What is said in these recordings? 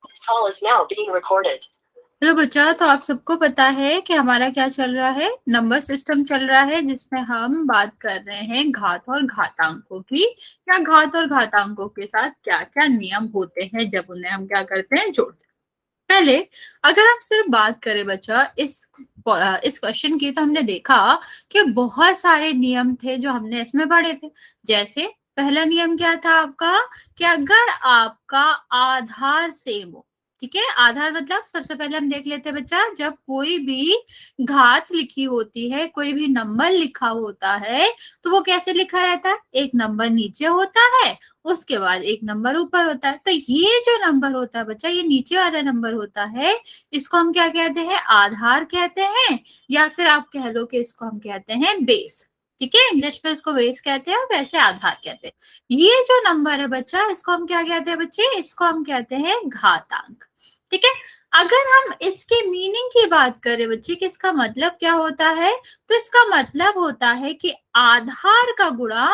This call is now being recorded. Hello बच्चा, तो आप सबको पता है कि हमारा क्या चल रहा है, नंबर सिस्टम चल रहा है, जिसमें हम बात कर रहे हैं घात और घातांकों की, या घात और घातांकों के साथ क्या क्या नियम होते हैं जब उन्हें हम क्या करते हैं, जोड़ते हैं। पहले अगर हम सिर्फ बात करें बच्चा इस क्वेश्चन की, तो हमने देखा कि बहुत सारे नियम थे जो हमने इसमें पढ़े थे। जैसे पहला नियम क्या था आपका, कि अगर आपका आधार सेम हो, ठीक है, आधार मतलब सबसे पहले हम देख लेते हैं बच्चा, जब कोई भी घात लिखी होती है, कोई भी नंबर लिखा होता है, तो वो कैसे लिखा रहता है, एक नंबर नीचे होता है, उसके बाद एक नंबर ऊपर होता है। तो ये जो नंबर होता है बच्चा, ये नीचे वाला नंबर होता है, इसको हम क्या कहते हैं, आधार कहते हैं, या फिर आप कह लो कि इसको हम कहते हैं बेस। ठीक है, इंग्लिश में इसको बेस कहते हैं और वैसे आधार कहते हैं। ये जो नंबर है बच्चा, इसको हम क्या कहते हैं बच्चे, इसको हम कहते हैं घातांक। ठीक है, अगर हम इसके मीनिंग की बात करें बच्चे कि इसका मतलब क्या होता है, तो इसका मतलब होता है कि आधार का गुणा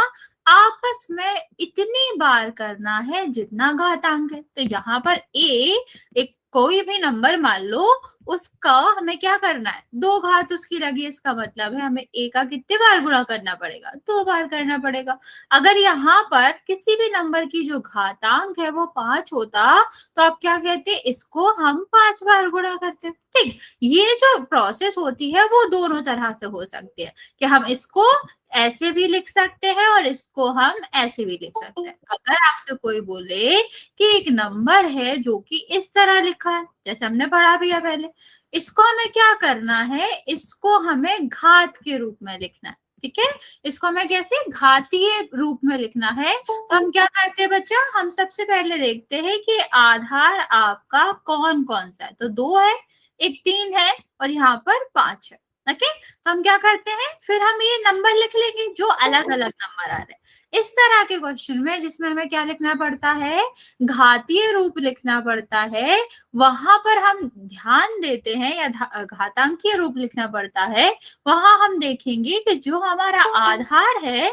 आपस में इतनी बार करना है जितना घातांक है। तो यहाँ पर एक कोई भी नंबर मान लो, उसका हमें क्या करना है, दो घात उसकी लगी, इसका मतलब है हमें ए का कितने बार गुणा करना पड़ेगा, दो बार करना पड़ेगा। अगर यहाँ पर किसी भी नंबर की जो घातांक है वो 5 होता, तो आप क्या कहते हैं, इसको हम 5 बार गुणा करते हैं। ठीक, ये जो प्रोसेस होती है वो दोनों तरह से हो सकती है, कि हम इसको ऐसे भी लिख सकते हैं और इसको हम ऐसे भी लिख सकते हैं। अगर आपसे कोई बोले कि एक नंबर है जो कि इस तरह लिखा है, जैसे हमने पढ़ा भी है पहले, इसको हमें क्या करना है, इसको हमें घात के रूप में लिखना है। ठीक है, इसको हमें कैसे, घातीय रूप में लिखना है। तो हम क्या करते हैं बच्चा, हम सबसे पहले देखते हैं कि आधार आपका कौन कौन सा है। तो 2 है, एक 3 है, और यहाँ पर 5 है। ओके, तो हम क्या करते हैं, फिर हम ये नंबर लिख लेंगे जो अलग अलग नंबर आ रहे हैं। इस तरह के क्वेश्चन में जिसमें हमें क्या लिखना पड़ता है, घातीय रूप लिखना पड़ता है, वहां पर हम ध्यान देते हैं, या घातांकीय रूप लिखना पड़ता है, वहां हम देखेंगे कि जो हमारा आधार है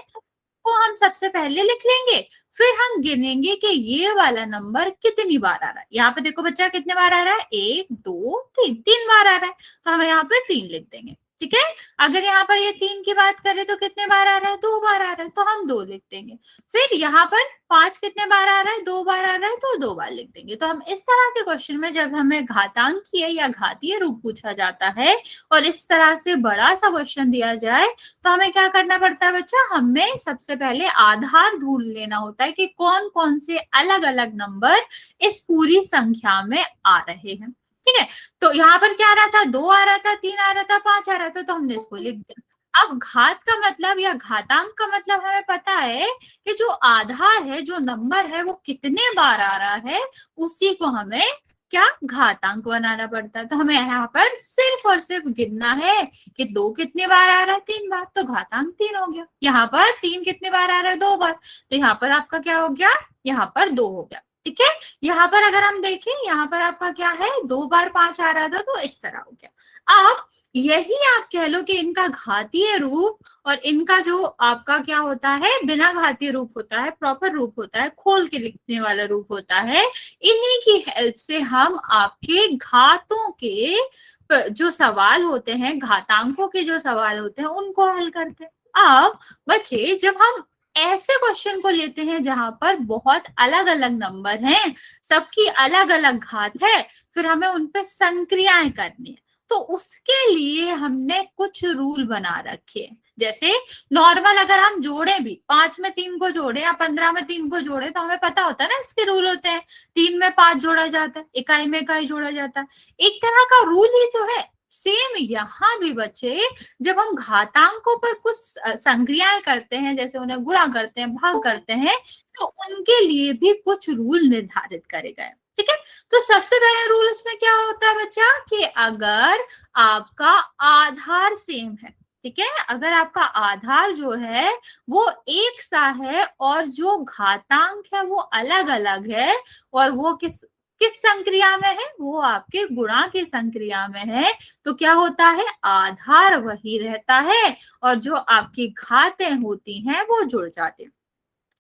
वो हम सबसे पहले लिख लेंगे, फिर हम गिनेंगे कि ये वाला नंबर कितनी बार आ रहा है। यहाँ पे देखो बच्चा कितने बार आ रहा है, 1 2 3, 3 बार आ रहा है, तो हम यहाँ पे 3 लिख देंगे। ठीक है, अगर यहाँ पर ये 3 की बात करें तो कितने बार आ रहा है, 2 बार आ रहा है, तो हम 2 लिख देंगे। फिर यहाँ पर 5 कितने बार आ रहा है, 2 बार आ रहा है, तो 2 बार लिख देंगे। तो हम इस तरह के क्वेश्चन में जब हमें घातांकीय या घातीय रूप पूछा जाता है और इस तरह से बड़ा सा क्वेश्चन दिया जाए, तो हमें क्या करना पड़ता है बच्चा, हमें सबसे पहले आधार ढूंढ लेना होता है कि कौन कौन से अलग अलग नंबर इस पूरी संख्या में आ रहे हैं। ठीक है, तो यहाँ पर क्या आ रहा था, 2 आ रहा था, 3 आ रहा था, 5 आ रहा था, तो हमने इसको लिख दिया। अब घात का मतलब या घातांक का मतलब हमें पता है कि जो आधार है, जो नंबर है, वो कितने बार आ रहा है, उसी को हमें क्या, घातांक बनाना पड़ता है। तो हमें यहाँ पर सिर्फ और सिर्फ गिनना है कि 2 कितने बार आ रहा है, 3 बार, तो घातांक 3 हो गया। यहाँ पर 3 कितने बार आ रहा है, 2 बार, तो यहाँ पर आपका क्या हो गया, यहाँ पर 2 हो गया। ठीक है, यहाँ पर अगर हम देखें, यहाँ पर आपका क्या है, 2 बार 5 आ रहा था, तो इस तरह हो गया। अब यही आप कह लो कि इनका घातीय रूप और इनका जो आपका क्या होता है, बिना घातीय रूप होता है, प्रॉपर रूप होता है, खोल के लिखने वाला रूप होता है। इन्हीं की हेल्प से हम आपके घातों के जो सवाल होते हैं, घातांकों के जो सवाल होते हैं, उनको हल करते हैं। अब बच्चे, जब हम ऐसे क्वेश्चन को लेते हैं जहां पर बहुत अलग अलग नंबर हैं, सबकी अलग अलग घात है, फिर हमें उनपे संक्रियाएं करनी है, तो उसके लिए हमने कुछ रूल बना रखे हैं। जैसे नॉर्मल अगर हम जोड़े भी, 5 में 3 को जोड़े या 15 में 3 को जोड़े, तो हमें पता होता है ना, इसके रूल होते हैं। 3 में 5 जोड़ा जाता है, इकाई में इकाई जोड़ा जाता है, एक तरह का रूल ही तो है। सेम यहाँ भी बच्चे, जब हम घातांकों पर कुछ संक्रियाएं करते हैं, जैसे उन्हें गुणा करते हैं, भाग करते हैं, तो उनके लिए भी कुछ रूल निर्धारित करे गए। ठीक है, तो सबसे पहले रूल इसमें क्या होता है बच्चा, कि अगर आपका आधार सेम है, ठीक है, अगर आपका आधार जो है वो एक सा है और जो घातांक है वो अलग अलग है, और वो किस किस संक्रिया में है, वो आपके गुणा की संक्रिया में है, तो क्या होता है, आधार वही रहता है और जो आपकी घातें होती हैं वो जुड़ जाती हैं।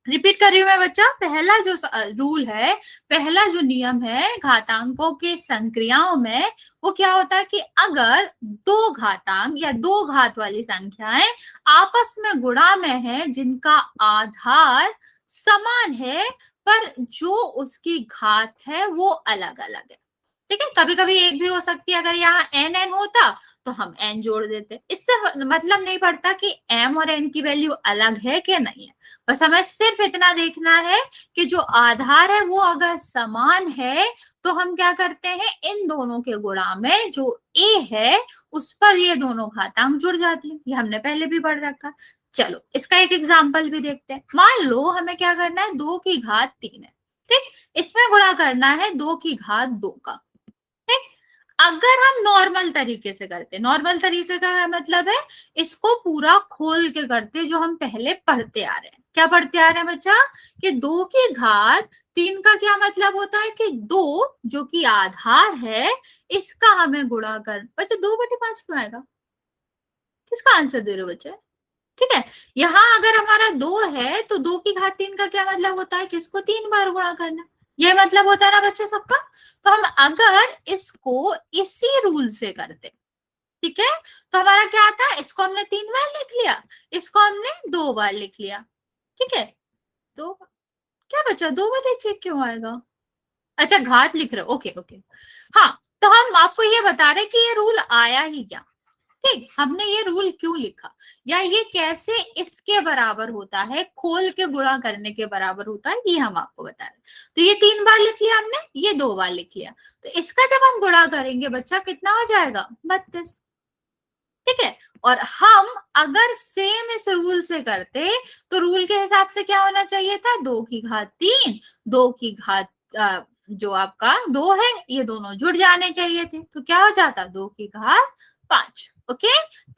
रिपीट कर रही हूं मैं बच्चा, पहला जो रूल है, पहला जो नियम है घातांकों के संक्रियाओं में, वो क्या होता है कि अगर दो घातांक या दो घात वाली संख्याएं आपस में गुणा में है जिनका आधार समान है पर जो उसकी घात है वो अलग अलग है, ठीक है। कभी कभी एक भी हो सकती है, अगर यहाँ एन एन होता तो हम एन जोड़ देते, इससे मतलब नहीं पड़ता कि एम और एन की वैल्यू अलग है कि नहीं है, बस हमें सिर्फ इतना देखना है कि जो आधार है वो अगर समान है तो हम क्या करते हैं, इन दोनों के गुणा में जो ए है उस पर ये दोनों घातांक जुड़ जाते हैं, ये हमने पहले भी पढ़ रखा। चलो इसका एक एग्जाम्पल भी देखते हैं। मान लो हमें क्या करना है, 2 की घात 3 है, ठीक, इसमें गुणा करना है 2 की घात 2 का, ठीक। अगर हम नॉर्मल तरीके से करते, नॉर्मल तरीके का मतलब है इसको पूरा खोल के करते जो हम पहले पढ़ते आ रहे हैं। क्या पढ़ते आ रहे हैं बच्चा, कि 2 की घात 3 का क्या मतलब होता है कि 2 जो कि आधार है इसका हमें गुणा कर, बच्चा 2/5 क्यों आएगा, किसका आंसर दे रहे हो बच्चे, ठीक है। यहाँ अगर हमारा 2 है तो 2 की घात 3 का क्या मतलब होता है कि इसको 3 बार गुणा करना, ये मतलब होता है ना बच्चे सबका। तो हम अगर इसको इसी रूल से करते, ठीक है, तो हमारा क्या आता है, इसको हमने 3 बार लिख लिया, इसको हमने 2 बार लिख लिया, ठीक है। तो क्या बचा, 2/6 क्यों आएगा, अच्छा घात लिख रहे हो, ओके ओके। हाँ, तो हम आपको ये बता रहे कि ये रूल आया ही क्या, ठीक, हमने ये रूल क्यों लिखा, या ये कैसे इसके बराबर होता है, खोल के गुणा करने के बराबर होता है, ये हम आपको बता रहे हैं। तो ये 3 बार लिख लिया हमने, ये 2 बार लिख लिया, तो इसका जब हम गुणा करेंगे बच्चा कितना हो जाएगा, 32, ठीक है। और हम अगर सेम इस रूल से करते तो रूल के हिसाब से क्या होना चाहिए था, 2 की घात 3, 2 की घात जो आपका 2 है ये दोनों जुड़ जाने चाहिए थे, तो क्या हो जाता, 2 की घात 5, ओके।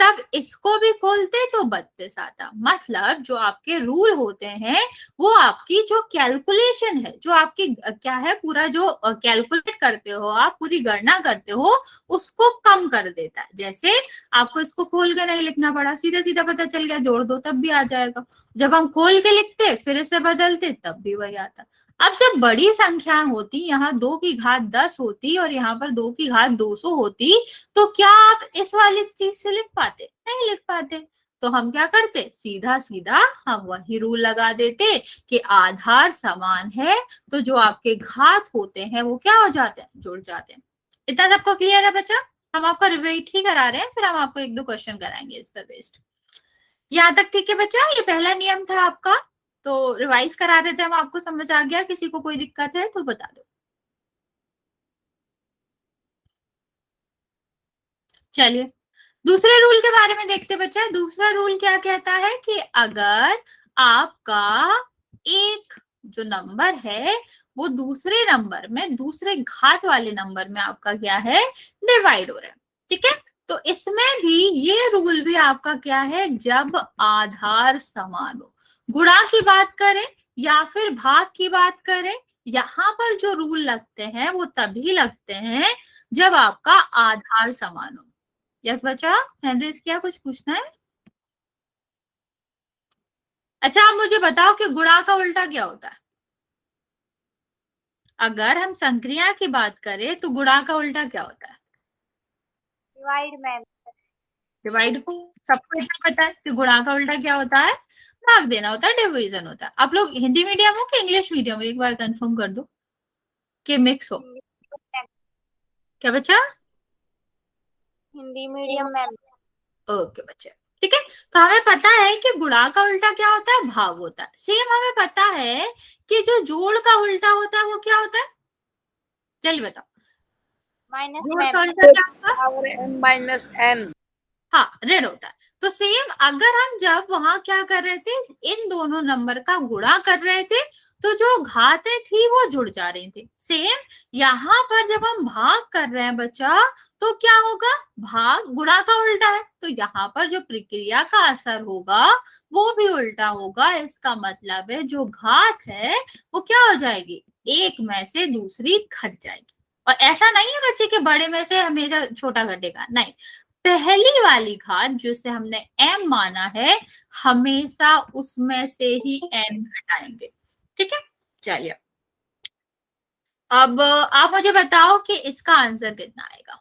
तब इसको भी खोलते तो 32 आता, मतलब जो आपके रूल होते हैं वो आपकी जो कैलकुलेशन है, जो आपकी क्या है, पूरा जो कैलकुलेट करते हो आप, पूरी गणना करते हो उसको कम कर देता है। जैसे आपको इसको खोल के नहीं लिखना पड़ा, सीधा सीधा पता चल गया, जोड़ दो तब भी आ जाएगा। जब हम खोल के लिखते फिर इसे बदलते तब भी वही आता। अब जब बड़ी संख्या होती, यहाँ 2 की घात 10 होती और यहाँ पर 2 की घात 200 होती, तो क्या आप इस वाली चीज से लिख पाते, नहीं लिख पाते। तो हम क्या करते, सीधा सीधा हम वही रूल लगा देते कि आधार समान है तो जो आपके घात होते हैं वो क्या हो जाते हैं, जुड़ जाते हैं। इतना सबको क्लियर है बच्चा, हम आपको रिपीट ही करा रहे हैं, फिर हम आपको 1-2 क्वेश्चन कराएंगे इस पर बेस्ड। यहाँ तक ठीक है बच्चा, ये पहला नियम था आपका, तो रिवाइज करा रहे थे हम आपको, समझ आ गया, किसी को कोई दिक्कत है तो बता दो। चलिए दूसरे रूल के बारे में देखते बच्चा। दूसरा रूल क्या कहता है कि अगर आपका एक जो नंबर है वो दूसरे नंबर में, दूसरे घात वाले नंबर में आपका क्या है, डिवाइड हो रहा है, ठीक है। तो इसमें भी ये रूल भी आपका क्या है, जब आधार समान हो, गुणा की बात करें या फिर भाग की बात करें, यहाँ पर जो रूल लगते हैं वो तभी लगते हैं जब आपका आधार समान हो। यस बच्चा, हैंड किया, कुछ पूछना है। अच्छा आप मुझे बताओ कि गुणा का उल्टा क्या होता है, अगर हम संक्रिया की बात करें तो गुणा का उल्टा क्या होता है, डिवाइड मैम। डिवाइड को सबको इतना पता है कि गुणा का उल्टा क्या होता है, भाग देना होता है, डिवीजन होता है। आप लोग हिंदी मीडियम हो कि इंग्लिश मीडियम हो, एक बार कंफर्म कर दो कि मिक्स हो। क्या बच्चा, हिंदी मीडियम मैम। ओके बच्चे, ठीक है। तो हमें पता है कि गुणा का उल्टा क्या होता है, भाग होता है। सेम हमें पता है कि जो जोड़ का उल्टा होता है वो क्या होता है, चलिए बताओ। माइनस जोड़ मैम। का उल्टा क्या होगा, पावर m माइनस n। हाँ ऋण होता है। तो सेम अगर हम जब वहां क्या कर रहे थे, इन दोनों नंबर का गुणा कर रहे थे तो जो घातें थी वो जुड़ जा रही थी। सेम यहाँ पर जब हम भाग कर रहे हैं बच्चा तो क्या होगा, भाग गुणा का उल्टा है, तो यहाँ पर जो प्रक्रिया का असर होगा वो भी उल्टा होगा। इसका मतलब है जो घात है वो क्या हो जाएगी, एक में से दूसरी घट जाएगी। और ऐसा नहीं है बच्चे के बड़े में से हमेशा छोटा घटेगा, नहीं, पहली वाली घात जिसे हमने m माना है, हमेशा उसमें से ही n घटाएंगे। ठीक है, चलिए अब आप मुझे बताओ कि इसका आंसर कितना आएगा।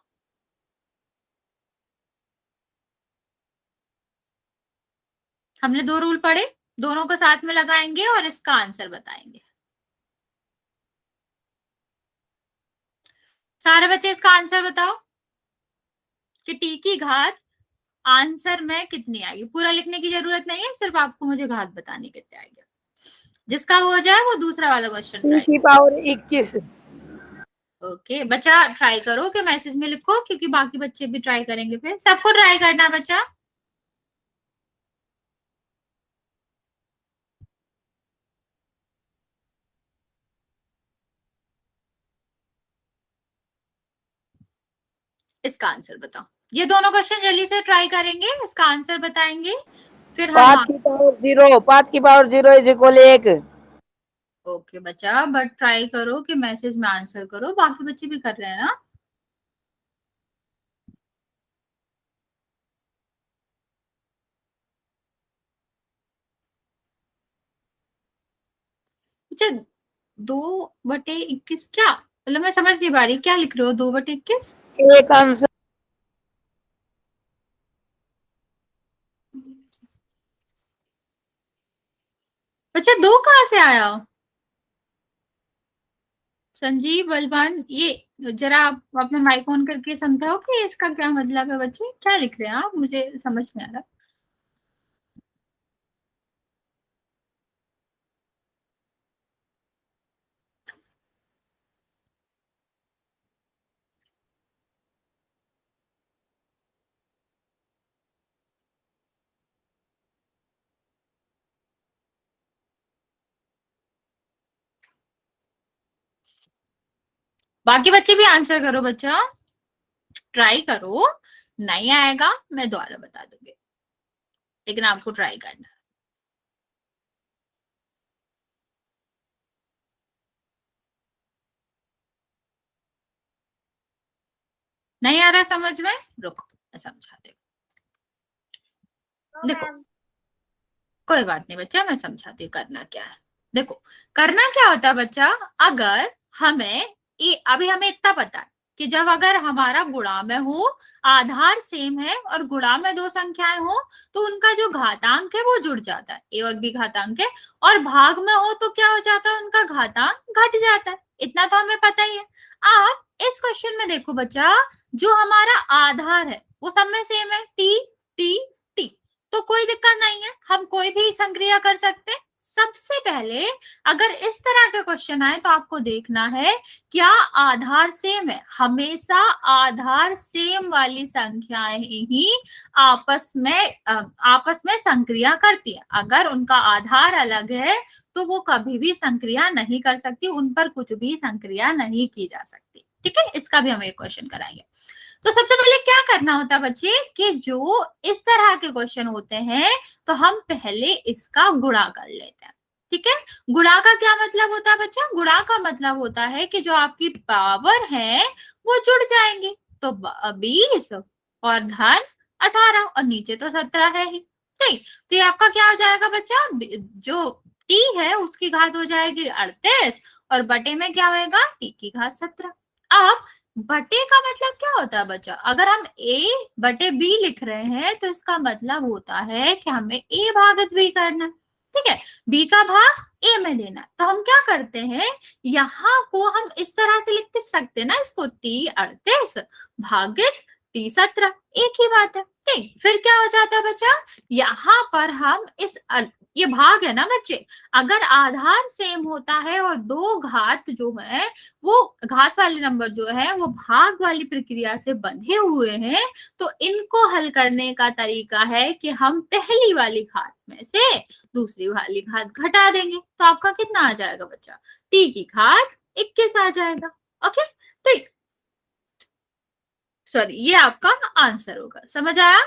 हमने दो रूल पढ़े, दोनों को साथ में लगाएंगे और इसका आंसर बताएंगे। सारे बच्चे इसका आंसर बताओ कि t की घात आंसर में कितनी आएगी। पूरा लिखने की जरूरत नहीं है, सिर्फ आपको मुझे घात बतानी कितनी आएगी। जिसका हो जाए वो दूसरा वाला क्वेश्चन ट्राई की पावर 21। ओके बच्चा, ट्राई करो कि मैसेज में लिखो, क्योंकि बाकी बच्चे भी ट्राई करेंगे। फिर सबको ट्राई करना बच्चा। इसका आंसर बताओ। ये दोनों क्वेश्चन जल्दी से ट्राई करेंगे, इसका आंसर बताएंगे, फिर हम 5 की पावर 0, 5 की पावर 0 इज इक्वल 1। ओके बच्चा, बट ट्राई करो कि मैसेज में आंसर करो, बाकी बच्चे भी कर रहे हैं ना। अच्छा, 2/21 क्या मतलब, मैं समझ नहीं पा रही, क्या लिख रहे हो 2/21? एक आंसर। बच्चा 2 कहाँ से आया? संजीव बलवान, ये जरा आप अपना माइक ऑन करके समझाओ कि इसका क्या मतलब है। बच्चे क्या लिख रहे हैं आप, मुझे समझ नहीं आ रहा। बाकी बच्चे भी आंसर करो बच्चा, ट्राई करो। नहीं आएगा मैं दोबारा बता दूंगी, लेकिन आपको ट्राई करना है। नहीं आ रहा समझ में, रुको मैं समझाती हूँ। देखो कोई बात नहीं बच्चा, मैं समझाती हूँ करना क्या है। देखो करना क्या होता है बच्चा, अगर हमें अभी हमें इतना पता है कि जब अगर हमारा गुणा में हो, आधार सेम है और गुणा में दो संख्याएं हो, तो उनका जो घातांक है वो जुड़ जाता है, ए और बी घातांक है, और भाग में हो तो क्या हो जाता है, उनका घातांक घट जाता है। इतना तो हमें पता ही है। आप इस क्वेश्चन में देखो बच्चा, जो हमारा आधार है वो सब में सेम है, टी टी टी, तो कोई दिक्कत नहीं है, हम कोई भी संक्रिया कर सकते हैं। सबसे पहले अगर इस तरह के क्वेश्चन आए तो आपको देखना है क्या आधार सेम है। हमेशा आधार सेम वाली संख्याएं ही आपस में संक्रिया करती है। अगर उनका आधार अलग है तो वो कभी भी संक्रिया नहीं कर सकती, उन पर कुछ भी संक्रिया नहीं की जा सकती। ठीक है, इसका भी हम एक क्वेश्चन कराएंगे। तो सबसे पहले क्या करना होता है बच्चे कि जो इस तरह के क्वेश्चन होते हैं तो हम पहले इसका गुणा कर लेते हैं। ठीक है, गुणा का क्या मतलब होता है बच्चा, गुणा का मतलब होता है कि जो आपकी पावर है वो जुड़ जाएंगी। तो 20 और धन 18 और नीचे तो 17 है ही। ठीक, तो ये आपका क्या हो जाएगा बच्चा, जो टी है उसकी घात हो जाएगी 38 और बटे में क्या होगा, टी की घात 17। अब बटे का मतलब क्या होता है बच्चा, अगर हम a बटे b लिख रहे हैं तो इसका मतलब होता है कि हमें a भागित b करना है। ठीक है, b का भाग a में देना है। तो हम क्या करते हैं, यहाँ को हम इस तरह से लिख सकते हैं ना, इसको t 38 भागित t 17, एक ही बात है। ठीक, फिर क्या हो जाता है बच्चा, यहाँ पर हम ये भाग है ना बच्चे, अगर आधार सेम होता है और दो घात जो है, वो घात वाले नंबर जो है वो भाग वाली प्रक्रिया से बंधे हुए हैं, तो इनको हल करने का तरीका है कि हम पहली वाली घात में से दूसरी वाली घात घटा देंगे। तो आपका कितना आ जाएगा बच्चा, टी की घात 21 आ जाएगा। ओके, तो सॉरी, ये आपका आंसर होगा। समझ आया?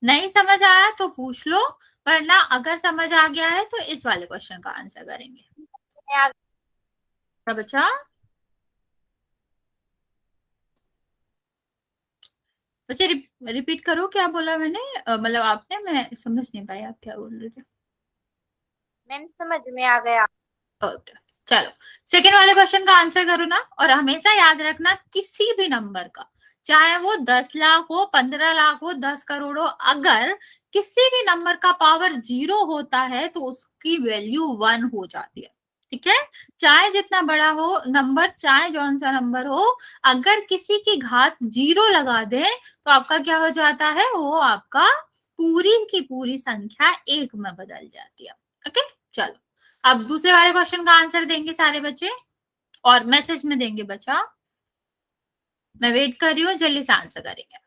नहीं समझ आया तो पूछ लो, वरना अगर समझ आ गया है तो इस वाले क्वेश्चन का आंसर करेंगे। बच्चा वैसे रिपीट करो, क्या बोला मैंने, मतलब आपने, मैं समझ नहीं पाई आप क्या बोल रहे थे। मैम समझ में आ गया। ओके, चलो सेकेंड वाले क्वेश्चन का आंसर करो ना। और हमेशा याद रखना, किसी भी नंबर का, चाहे वो 10 लाख हो, 15 लाख हो, 10 करोड़ हो, अगर किसी भी नंबर का पावर 0 होता है तो उसकी वैल्यू 1 हो जाती है। ठीक है, चाहे जितना बड़ा हो नंबर, चाहे जौन सा नंबर हो, अगर किसी की घात 0 लगा दे तो आपका क्या हो जाता है, वो आपका पूरी की पूरी संख्या 1 में बदल जाती है। ओके, चलो अब दूसरे वाले क्वेश्चन का आंसर देंगे सारे बच्चे, और मैसेज में देंगे बच्चा। मैं वेट कर रही हूँ, जल्दी से आंसर करेंगे।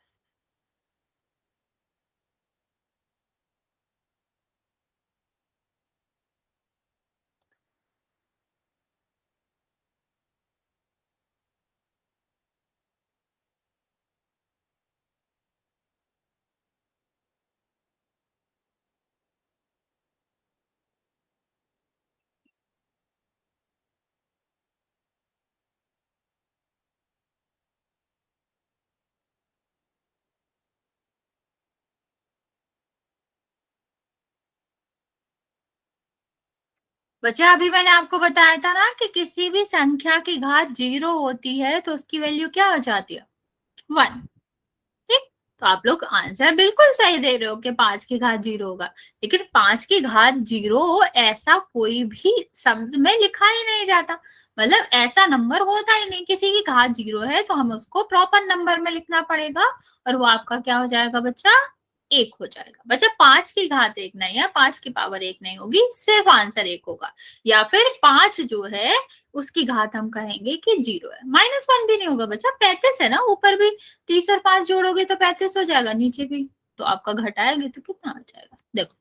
बच्चा अभी मैंने आपको बताया था ना कि किसी भी संख्या की घात 0 होती है तो उसकी वैल्यू क्या हो जाती है, 1। ठीक, तो आप लोग आंसर बिल्कुल सही दे रहे हो कि 5 की घात 0 होगा, लेकिन 5 की घात 0 ऐसा कोई भी शब्द में लिखा ही नहीं जाता। मतलब ऐसा नंबर होता ही नहीं, किसी की घात 0 है तो हम उसको प्रॉपर नंबर में लिखना पड़ेगा, और वो आपका क्या हो जाएगा बच्चा, 1 हो जाएगा। बच्चा 5 की घात 1 नहीं है, 5 की पावर 1 नहीं होगी, सिर्फ आंसर 1 होगा। या फिर 5 जो है उसकी घात हम कहेंगे कि 0 है। -1 भी नहीं होगा बच्चा, 35 है ना, ऊपर भी 30 और 5 जोड़ोगे तो 35 हो जाएगा, नीचे भी तो आपका घटाएंगे तो कितना आ जाएगा। देखो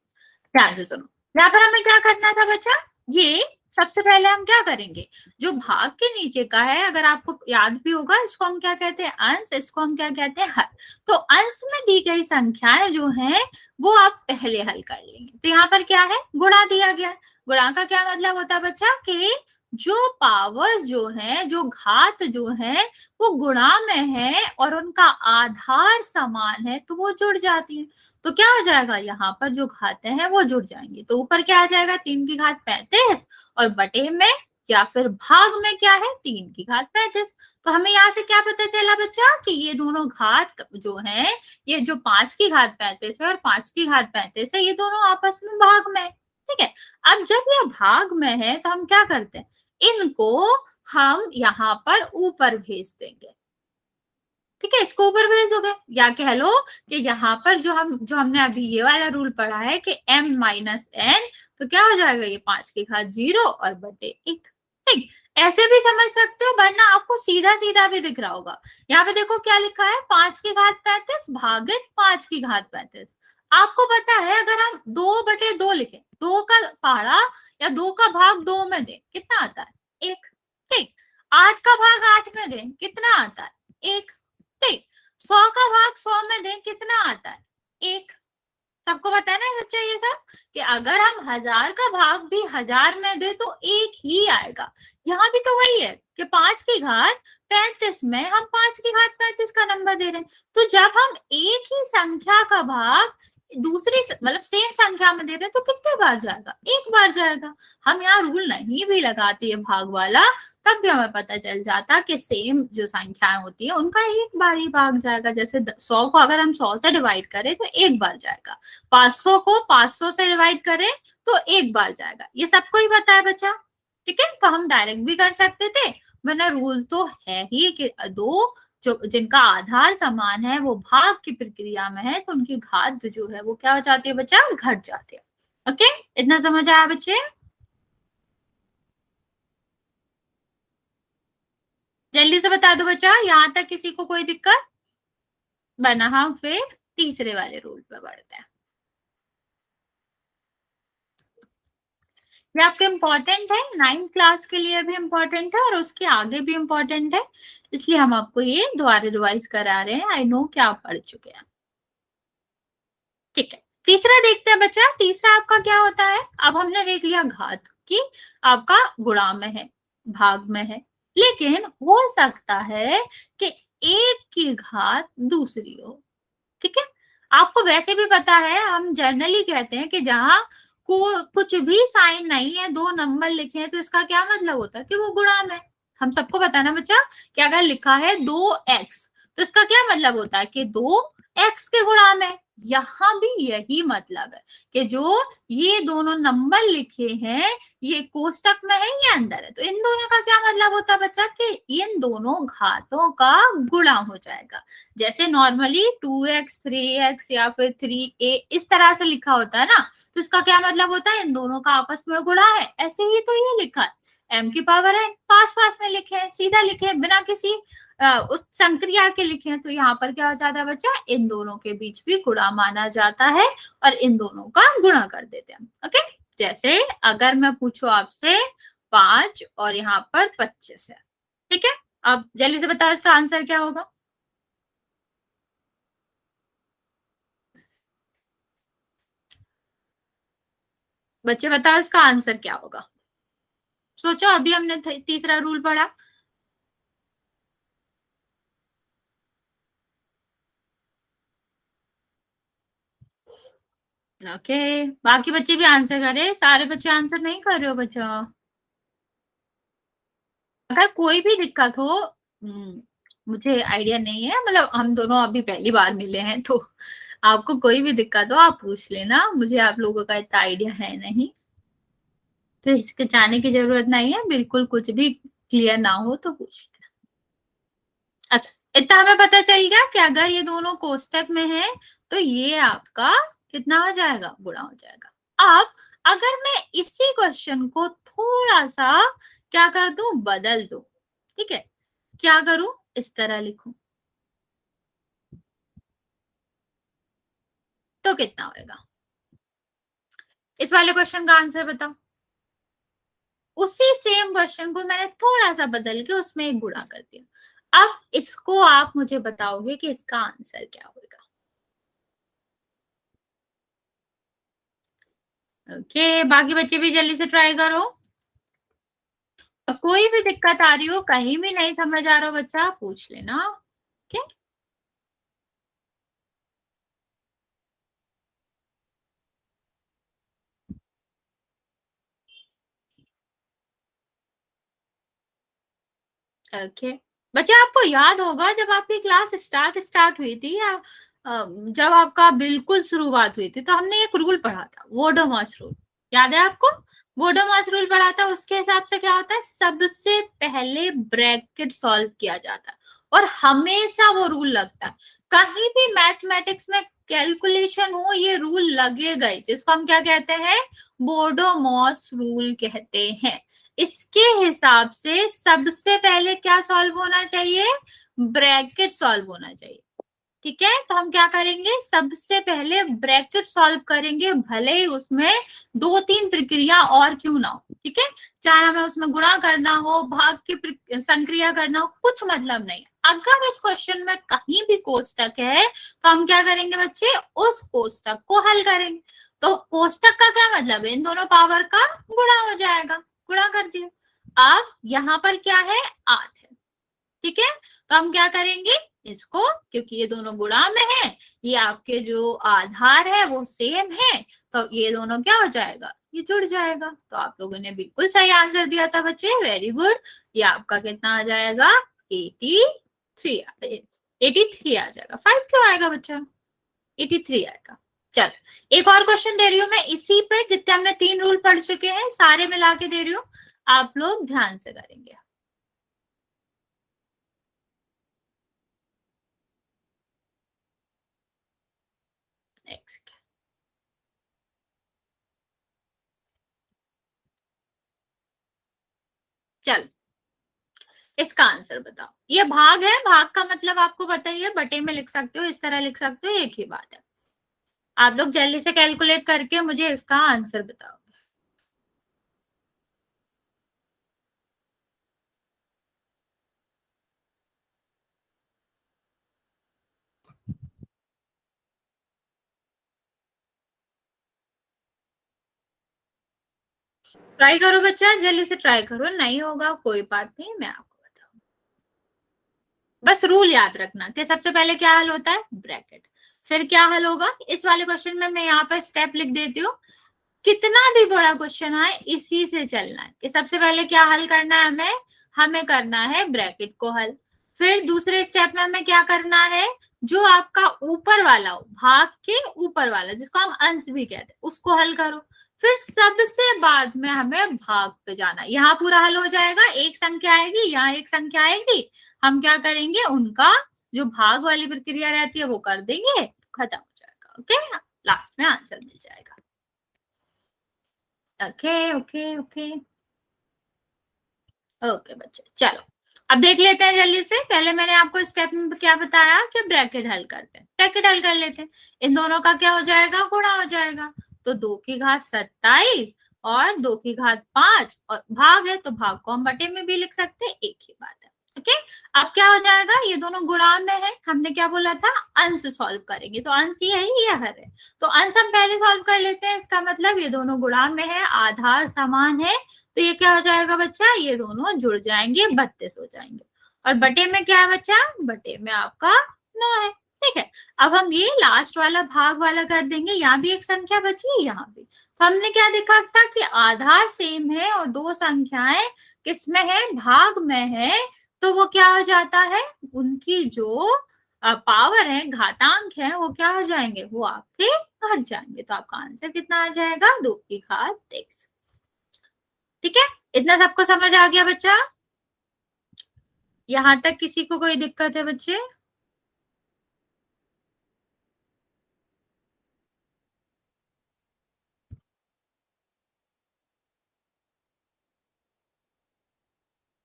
ध्यान से सुनो, यहाँ पर हमें क्या करना था बच्चा, ये सबसे पहले हम क्या करेंगे, जो भाग के नीचे का है, अगर आपको याद भी होगा, इसको हम क्या कहते हैं, अंश, इसको हम क्या कहते हैं, हर। तो अंश में दी गई संख्याएं जो हैं वो आप पहले हल कर लेंगे। तो यहाँ पर क्या है, गुणा दिया गया। गुणा का क्या मतलब होता है बच्चा, कि जो पावर्स जो है, जो घात जो है, वो गुणा में है और उनका आधार समान है तो वो जुड़ जाती है। तो क्या हो जाएगा, यहाँ पर जो घातें हैं वो जुड़ जाएंगी। तो ऊपर क्या आ जाएगा, 3 की घात 35, और बटे में या फिर भाग में क्या है, 3 की घात 35। तो हमें यहाँ से क्या पता चला बच्चा, कि ये दोनों घात जो है, ये जो 5 की घात 35 है और 5 की घात 35 है, ये दोनों आपस में भाग में है। ठीक है, अब जब ये भाग में है तो हम क्या करते हैं, इनको हम यहाँ पर ऊपर भेज देंगे। ठीक है, इसको ऊपर भेज दोगे, या कह लो कि यहाँ पर जो हमने अभी ये वाला रूल पढ़ा है कि m-n, तो क्या हो जाएगा, ये 5 की घात 0 और बटे 1। ठीक, ऐसे भी समझ सकते हो, वरना आपको सीधा सीधा भी दिख रहा होगा। यहाँ पे देखो क्या लिखा है, 5 की घात 35 भागित 5 की घात 35। आपको पता है, अगर हम 2/2 लिखें, 2 का पहाड़ा या 2 का भाग 2 में दे, कितना आता है, 1। ठीक, 8 का भाग 8 में दे, कितना आता है, 1। ठीक, 100 का भाग 100 में दें, कितना आता है, 1। सबको पता है ना बच्चा ये सब, कि अगर हम 1000 का भाग भी 1000 में दे तो 1 ही आएगा। यहाँ भी तो वही है कि 5 की घात 35 में हम 5 की घात 35 का नंबर दे रहे हैं। तो जब हम एक ही संख्या का भाग दूसरी मतलब सेम संख्या में दे रहे हैं तो कितने बार जाएगा, 1 बार जाएगा। हम यहाँ रूल नहीं भी लगाते है भाग वाला, तब भी हमें पता चल जाता कि सेम जो संख्याएं होती है उनका 1 बार ही भाग जाएगा। जैसे 100 को अगर हम 100 से डिवाइड करें तो 1 बार जाएगा, 500 को 500 से डिवाइड करें तो 1 बार जाएगा। ये सबको ही पता है बच्चा। ठीक है, तो हम डायरेक्ट भी कर सकते थे, वरना रूल तो है ही कि दो जो जिनका आधार समान है वो भाग की प्रक्रिया में है तो उनकी घात जो है वो क्या हो जाती है बच्चा, घट जाती है। ओके, इतना समझ आया बच्चे, जल्दी से बता दो बच्चा, यहाँ तक किसी को कोई दिक्कत, वरना हम फिर तीसरे वाले रूल पे बढ़ते हैं। ये आपके इम्पोर्टेंट है, 9th क्लास के लिए भी इम्पोर्टेंट है और उसके आगे भी इम्पोर्टेंट है, इसलिए हम आपको ये दोबारा रिवाइज करा रहे हैं। आई नो कि आप पढ़ चुके हैं। ठीक है, तीसरा देखते हैं बच्चा। तीसरा आपका क्या होता है, अब हमने देख लिया घात की आपका गुणा में है, भाग में है, लेकिन हो सकता है कि एक की घात दूसरी हो। ठीक है, आपको वैसे भी पता है, हम जनरली कहते हैं कि जहां को कुछ भी साइन नहीं है, दो नंबर लिखे हैं, तो इसका क्या मतलब होता है कि वो गुणाम है। हम सबको पता है ना बच्चा कि अगर लिखा है 2x, तो इसका क्या मतलब होता है कि 2x के गुणाम है। यहां भी यही मतलब है कि जो ये दोनों नंबर लिखे हैं, ये कोष्टक में है या अंदर है, तो इन दोनों का क्या मतलब होता है बच्चा कि इन दोनों घातों का गुणा हो जाएगा। जैसे नॉर्मली 2x 3x या फिर 3a इस तरह से लिखा होता है ना, तो इसका क्या मतलब होता है इन दोनों का आपस में गुणा है। ऐसे ही तो ये लिखा है, m की पावर है, पास पास में लिखे हैं, सीधा लिखे हैं, बिना किसी उस संक्रिया के लिखे हैं, तो यहाँ पर क्या हो जाता है बच्चा, इन दोनों के बीच भी गुणा माना जाता है और इन दोनों का गुणा कर देते हैं। ओके, जैसे अगर मैं पूछू आपसे 5 और यहाँ पर 25 है, ठीक है, अब जल्दी से बताओ इसका आंसर क्या होगा। बच्चे बताओ इसका आंसर क्या होगा। सोचो, अभी हमने तीसरा रूल पढ़ा। ओके, बाकी बच्चे भी आंसर करें, सारे बच्चे आंसर नहीं कर रहे हो बच्चा। अगर कोई भी दिक्कत हो, मुझे आइडिया नहीं है, मतलब हम दोनों अभी पहली बार मिले हैं, तो आपको कोई भी दिक्कत हो आप पूछ लेना, मुझे आप लोगों का इतना आइडिया है नहीं, तो हिचकिचाने की जरूरत नहीं है, बिल्कुल कुछ भी क्लियर ना हो तो पूछ लेना। अच्छा, इतना हमें पता चल गया कि अगर ये दोनों कोष्टक में है तो ये आपका कितना हो जाएगा, गुणा हो जाएगा। अब अगर मैं इसी क्वेश्चन को थोड़ा सा क्या कर दूं, बदल दूं, ठीक है, क्या करूं, इस तरह लिखूं, तो कितना होगा। इस वाले क्वेश्चन का आंसर बताओ। उसी सेम क्वेश्चन को मैंने थोड़ा सा बदल के उसमें एक गुणा कर दिया। अब इसको आप मुझे बताओगे कि इसका आंसर क्या होगा। ओके, बाकी बच्चे भी जल्दी से ट्राई करो। कोई भी दिक्कत आ रही हो, कहीं भी नहीं समझ आ रहा हो बच्चा, पूछ लेना। ओके, ओके बच्चे, आपको याद होगा जब आपकी क्लास स्टार्ट हुई थी, या जब आपका बिल्कुल शुरुआत हुई थी, तो हमने एक रूल पढ़ा था, वोडोमॉस रूल। याद है आपको, वोडोमॉस रूल पढ़ा था, उसके हिसाब से क्या होता है, सबसे पहले ब्रैकेट सॉल्व किया जाता है, और हमेशा वो रूल लगता है। कहीं भी मैथमेटिक्स में कैलकुलेशन हो, ये रूल लगेगा ही, जिसको हम क्या कहते हैं, वोडोमॉस रूल कहते हैं। इसके हिसाब से सबसे पहले क्या सॉल्व होना चाहिए, ब्रैकेट सॉल्व होना चाहिए। ठीक है, तो हम क्या करेंगे, सबसे पहले ब्रैकेट सॉल्व करेंगे, भले ही उसमें दो तीन प्रक्रिया और क्यों ना हो। ठीक है, चाहे हमें उसमें गुणा करना हो, भाग की संक्रिया करना हो, कुछ मतलब नहीं। अगर उस क्वेश्चन में कहीं भी कोष्टक है तो हम क्या करेंगे बच्चे, उस कोष्टक को हल करेंगे। तो कोष्टक का क्या मतलब है, इन दोनों पावर का गुणा हो जाएगा, गुणा कर दिया। अब यहाँ पर क्या है, 8 है। ठीक है, तो हम क्या करेंगे इसको, क्योंकि ये दोनों गुणा में है, ये आपके जो आधार है वो सेम है, तो ये दोनों क्या हो जाएगा, ये जुड़ जाएगा। तो आप लोगों ने बिल्कुल सही आंसर दिया था बच्चे, वेरी गुड। ये आपका कितना आ जाएगा, 83। 83 आ जाएगा, 5 क्यों आएगा बच्चा, 83 आएगा। चलो, एक और क्वेश्चन दे रही हूँ मैं, इसी पे जितने हमने 3 रूल पढ़ चुके हैं सारे मिला के दे रही हूँ, आप लोग ध्यान से करेंगे। नेक्स्ट, चलो इसका आंसर बताओ। ये भाग है, भाग का मतलब आपको पता ही है, बटे में लिख सकते हो, इस तरह लिख सकते हो, एक ही बात है। आप लोग जल्दी से कैलकुलेट करके मुझे इसका आंसर बताओ। ट्राई करो बच्चा, जल्दी से ट्राई करो, नहीं होगा कोई बात नहीं, मैं आपको बताऊं। बस रूल याद रखना कि सबसे पहले क्या हल होता है, ब्रैकेट। फिर क्या हल होगा इस वाले क्वेश्चन में, मैं यहाँ पर स्टेप लिख देती हूँ। कितना भी बड़ा क्वेश्चन आए इसी से चलना है कि सबसे पहले क्या हल करना है हमें, हमें करना है ब्रैकेट को हल। फिर दूसरे स्टेप में हमें क्या करना है, जो आपका ऊपर वाला हो, भाग के ऊपर वाला जिसको हम अंश भी कहते हैं, उसको हल करो। फिर सबसे बाद में हमें भाग पे जाना, यहाँ पूरा हल हो जाएगा, एक संख्या आएगी, यहाँ एक संख्या आएगी, हम क्या करेंगे, उनका जो भाग वाली प्रक्रिया रहती है वो कर देंगे, खत्म हो जाएगा। ओके, लास्ट में आंसर मिल जाएगा। ओके ओके ओके ओके बच्चे, चलो अब देख लेते हैं जल्दी से। पहले मैंने आपको स्टेप में क्या बताया कि ब्रैकेट हल करते हैं, ब्रैकेट हल कर लेते हैं। इन दोनों का क्या हो जाएगा, गुणा हो जाएगा। तो 2 की घात 27 और 2 की घात 5, और भाग है तो भाग को हम बटे में भी लिख सकते हैं, एक ही बात है। ओके, अब क्या हो जाएगा, ये दोनों गुणा में है, हमने क्या बोला था, अंश सॉल्व करेंगे, तो अंश ये है, ये हर है, तो अंश हम पहले सॉल्व कर लेते हैं। इसका मतलब ये दोनों गुणा में है, आधार समान है, तो ये क्या हो जाएगा बच्चा, ये दोनों जुड़ जाएंगे, 32 हो जाएंगे। और बटे में क्या है बच्चा, बटे में आपका 9 है। ठीक है, अब हम ये लास्ट वाला भाग वाला कर देंगे, यहाँ भी एक संख्या बची, यहाँ भी। तो हमने क्या देखा था कि आधार सेम है और दो संख्याएं किसमें है, भाग में है, तो वो क्या हो जाता है, उनकी जो पावर है, घातांक है, वो क्या हो जाएंगे, वो आपके घट जाएंगे। तो आपका आंसर कितना आ जाएगा, 2 की घात 23। ठीक है, इतना सबको समझ आ गया बच्चा, यहां तक किसी को कोई दिक्कत है बच्चे?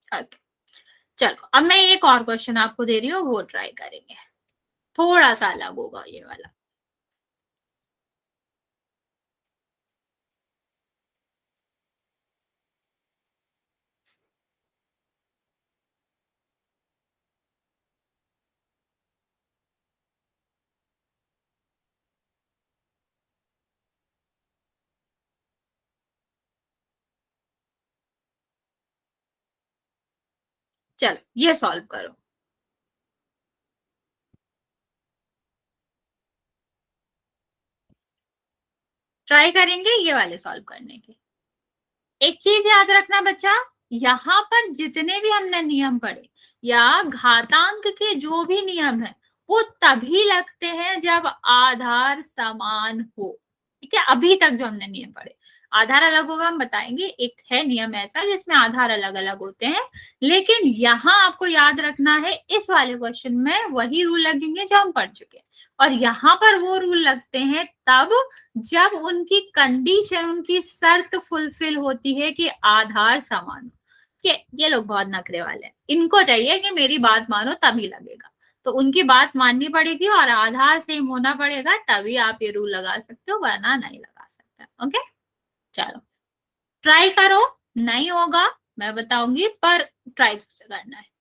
ओके, चलो अब मैं एक और क्वेश्चन आपको दे रही हूँ, वो ट्राई करेंगे, थोड़ा सा अलग होगा ये वाला। चलो ये सॉल्व करो, ट्राई करेंगे ये वाले सॉल्व करने की। एक चीज याद रखना बच्चा, यहाँ पर जितने भी हमने नियम पढ़े या घातांक के जो भी नियम है, वो तभी लगते हैं जब आधार समान हो। ठीक है, अभी तक जो हमने नियम पढ़े, आधार अलग होगा हम बताएंगे, एक है नियम ऐसा जिसमें आधार अलग अलग होते हैं, लेकिन यहाँ आपको याद रखना है इस वाले क्वेश्चन में वही रूल लगेंगे जो हम पढ़ चुके हैं, और यहाँ पर वो रूल लगते हैं तब जब उनकी कंडीशन, उनकी शर्त फुलफिल होती है कि आधार समान। ये लोग बहुत नखरे वाले हैं, इनको चाहिए कि मेरी बात मानो तभी लगेगा, तो उनकी बात माननी पड़ेगी और आधार सेम होना पड़ेगा, तभी आप ये रूल लगा सकते हो, वरना नहीं लगा सकते। ओके, चलो ट्राई करो, नहीं होगा मैं बताऊंगी, पर ट्राई से करना है।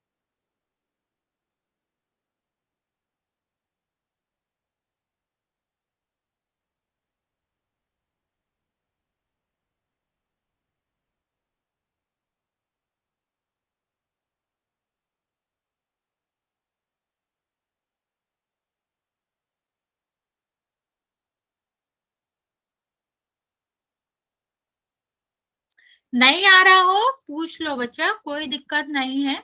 नहीं आ रहा हो पूछ लो बच्चा, कोई दिक्कत नहीं है,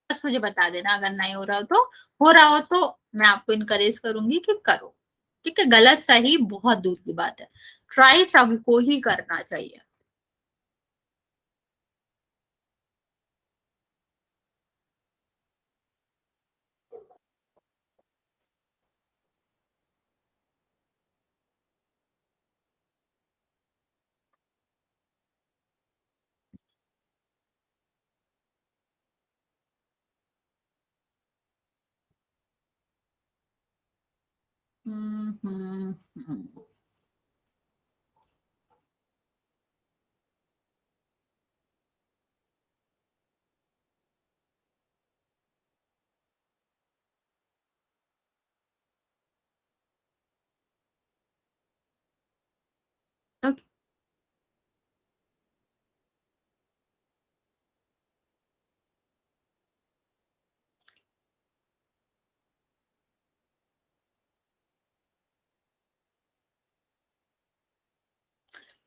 बस मुझे बता देना अगर नहीं हो रहा हो तो। हो रहा हो तो मैं आपको इनकरेज करूंगी कि करो। ठीक है, गलत सही बहुत दूर की बात है, ट्राई सबको ही करना चाहिए। हम्म हम्म हम्म। ओके,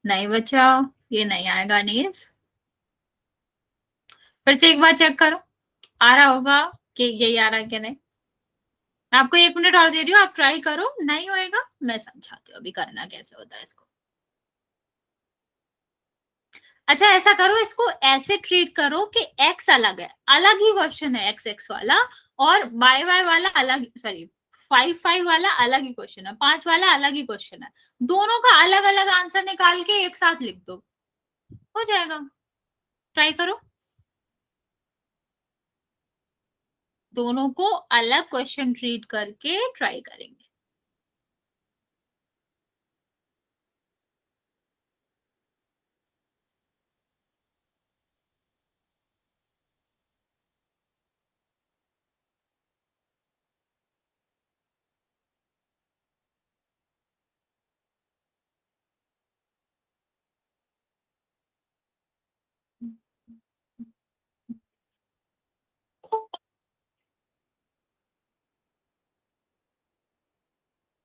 नहीं बच्चा, ये नहीं आएगा अनीस। फिर से एक बार चेक करो, आ रहा होगा कि यही आ रहा है कि नहीं। मैं आपको 1 मिनट और दे रही हूँ, आप ट्राई करो, नहीं होएगा मैं समझाती हूँ अभी करना कैसे होता है इसको। अच्छा ऐसा करो, इसको ऐसे ट्रीट करो कि एक्स अलग है, अलग ही क्वेश्चन है एक्स एक्स वाला, और वाई वाई वाला अलग, सॉरी 5 5 वाला अलग ही क्वेश्चन है, 5 वाला अलग ही क्वेश्चन है। दोनों का अलग अलग आंसर निकाल के एक साथ लिख दो, हो जाएगा। ट्राई करो, दोनों को अलग क्वेश्चन ट्रीट करके ट्राई करेंगे।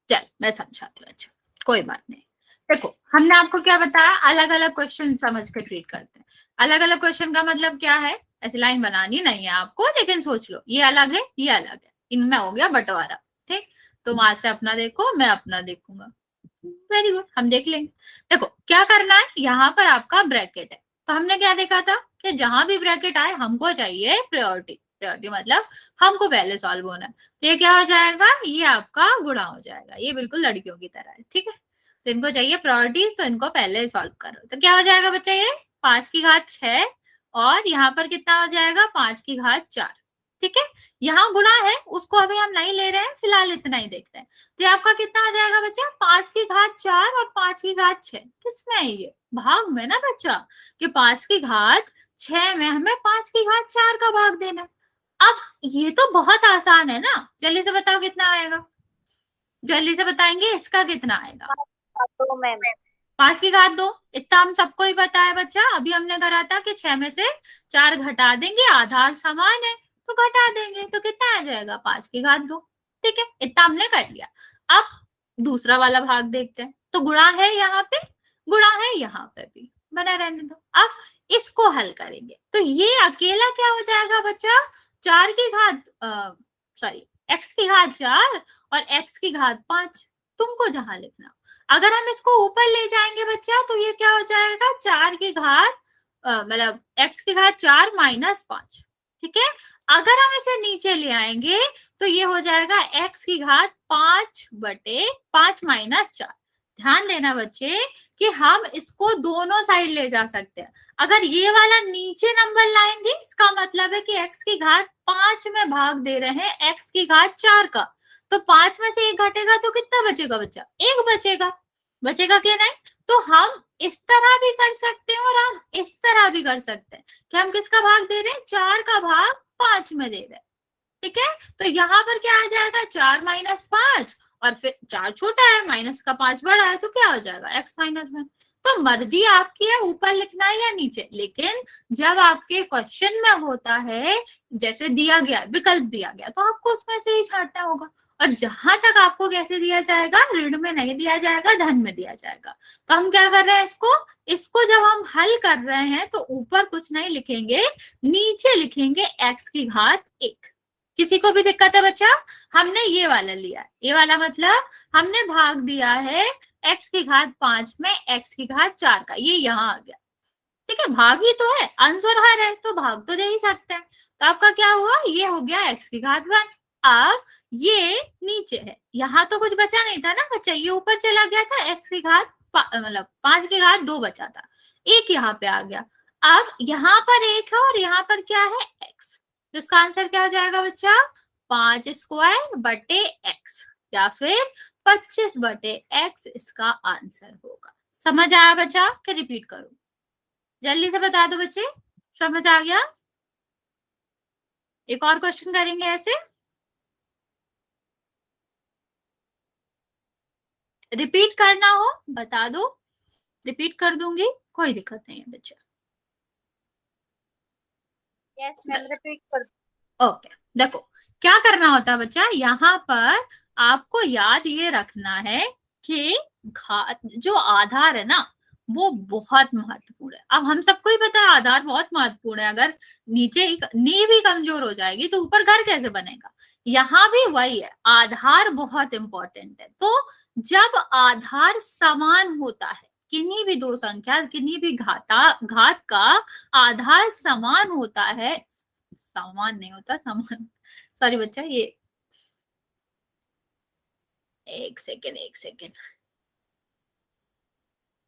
चल मैं समझाती हूँ। अच्छा कोई बात नहीं, देखो हमने आपको क्या बताया, अलग अलग क्वेश्चन समझ के ट्रीट करते हैं। अलग अलग क्वेश्चन का मतलब क्या है, ऐसी लाइन बनानी नहीं है आपको, लेकिन सोच लो ये अलग है ये अलग है, इनमें हो गया बंटवारा। ठीक, तुम आज से अपना देखो, मैं अपना देखूंगा। वेरी गुड, हम देख लेंगे। देखो क्या करना है, यहाँ पर आपका ब्रैकेट है, तो हमने क्या देखा था कि जहां भी ब्रैकेट आए हमको चाहिए प्रायोरिटी। प्रायोरिटी मतलब हमको पहले सॉल्व होना है, तो ये क्या हो जाएगा, ये आपका गुणा हो जाएगा, ये बिल्कुल लड़कियों की तरह है। ठीक है, तो इनको चाहिए प्रायोरिटीज, तो इनको पहले सॉल्व करो। तो क्या हो जाएगा बच्चा, ये 5 की घात 6, और यहाँ पर कितना हो जाएगा 5 की घात 4। ठीक है, यहाँ गुणा है, उसको अभी हम नहीं ले रहे हैं, फिलहाल इतना ही देख रहे हैं। तो आपका कितना आ जाएगा बच्चा, 5 की घात 4 और 5 की घात 6, किसमें है ये, भाग में ना बच्चा, कि 5 की घात 6 में हमें 5 की घात 4 का भाग देना है। अब ये तो बहुत आसान है ना, जल्दी से बताओ कितना आएगा, जल्दी से बताएंगे इसका कितना आएगा। तो मैम 5 की घात 2, इतना हम सबको ही पता है बच्चा, अभी हमने करा था कि 6 में से 4 घटा देंगे, आधार समान है तो घटा देंगे, तो कितना आ जाएगा 5 की घात 2। ठीक है, इतना हमने कर लिया। अब दूसरा वाला भाग देखते हैं, तो गुणा है यहाँ पे, गुणा है यहाँ पे भी, बना रहने दो। अब इसको हल करेंगे, तो ये अकेला क्या हो जाएगा बच्चा, 4 की घात, सॉरी x की घात 4 और x की घात 5, तुमको जहां लिखना। अगर हम इसको ऊपर ले जाएंगे बच्चा, तो ये क्या हो जाएगा, 4 की घात मतलब x की घात 4 -5। ठीक है, अगर हम इसे नीचे ले आएंगे तो ये हो जाएगा x की घात 5/5 ध्यान देना बच्चे कि हम इसको दोनों साइड ले जा सकते हैं। अगर ये वाला नीचे नंबर लाएंगे, इसका मतलब है कि x की घात 5 में भाग दे रहे हैं x की घात 4 का, तो 5 में से 1 घटेगा तो कितना बचेगा बच्चा, 1 बचेगा। बचेगा क्या, नहीं तो हम इस तरह भी कर सकते हैं और हम इस तरह भी कर सकते हैं कि हम किसका भाग दे रहे हैं, 4 का भाग 5 में दे रहे हैं। ठीक है, तो यहाँ पर क्या आ जाएगा, 4 - 5, और फिर 4 छोटा है, -का 5 बड़ा है, तो क्या हो जाएगा x-1। तो मर्जी आपकी है ऊपर लिखना है या नीचे, लेकिन जब आपके क्वेश्चन में होता है, जैसे दिया गया विकल्प दिया गया, तो आपको उसमें से ही छांटना होगा। और जहां तक आपको कैसे दिया जाएगा, ऋण में नहीं दिया जाएगा, धन में दिया जाएगा। तो हम क्या कर रहे हैं, इसको इसको जब हम हल कर रहे हैं तो ऊपर कुछ नहीं लिखेंगे, नीचे लिखेंगे x की घात 1। किसी को भी दिक्कत है बच्चा, हमने ये वाला लिया, ये वाला मतलब हमने भाग दिया है x की घात 5 में x की घात 4 का, ये यहाँ आ गया। ठीक है, भाग ही तो है, अंश और हर है तो भाग तो दे ही सकते हैं। तो आपका क्या हुआ, ये हो गया x की घात 1। अब ये नीचे है, यहाँ तो कुछ बचा नहीं था ना बच्चा, ये ऊपर चला गया था, मतलब 5 की घात 2 बचा था, एक यहाँ पे आ गया। अब यहाँ पर 1 है और यहाँ पर क्या है x, तो इसका आंसर क्या हो जाएगा बच्चा, 5² / x, या फिर 25/x इसका आंसर होगा। समझ आया बच्चा, कि रिपीट करो, जल्दी से बता दो बच्चे, समझ आ गया। एक और क्वेश्चन करेंगे ऐसे, रिपीट करना हो बता दो, रिपीट कर दूंगी, कोई दिक्कत नहीं है बच्चा। यस मैम रिपीट कर। ओके, देखो क्या करना होता है बच्चा, यहाँ पर आपको याद ये रखना है कि घात जो आधार है ना, वो बहुत महत्वपूर्ण है। अब हम सबको ही पता है आधार बहुत महत्वपूर्ण है, अगर नीचे नींव भी कमजोर हो जाएगी तो ऊपर घर कैसे बनेगा। यहाँ भी वही है, आधार बहुत इंपॉर्टेंट है। तो जब आधार समान होता है, किन्हीं भी दो संख्या, किन्हीं भी घात का आधार समान होता है, समान नहीं होता, समान, सॉरी बच्चा, ये एक सेकेंड एक सेकेंड।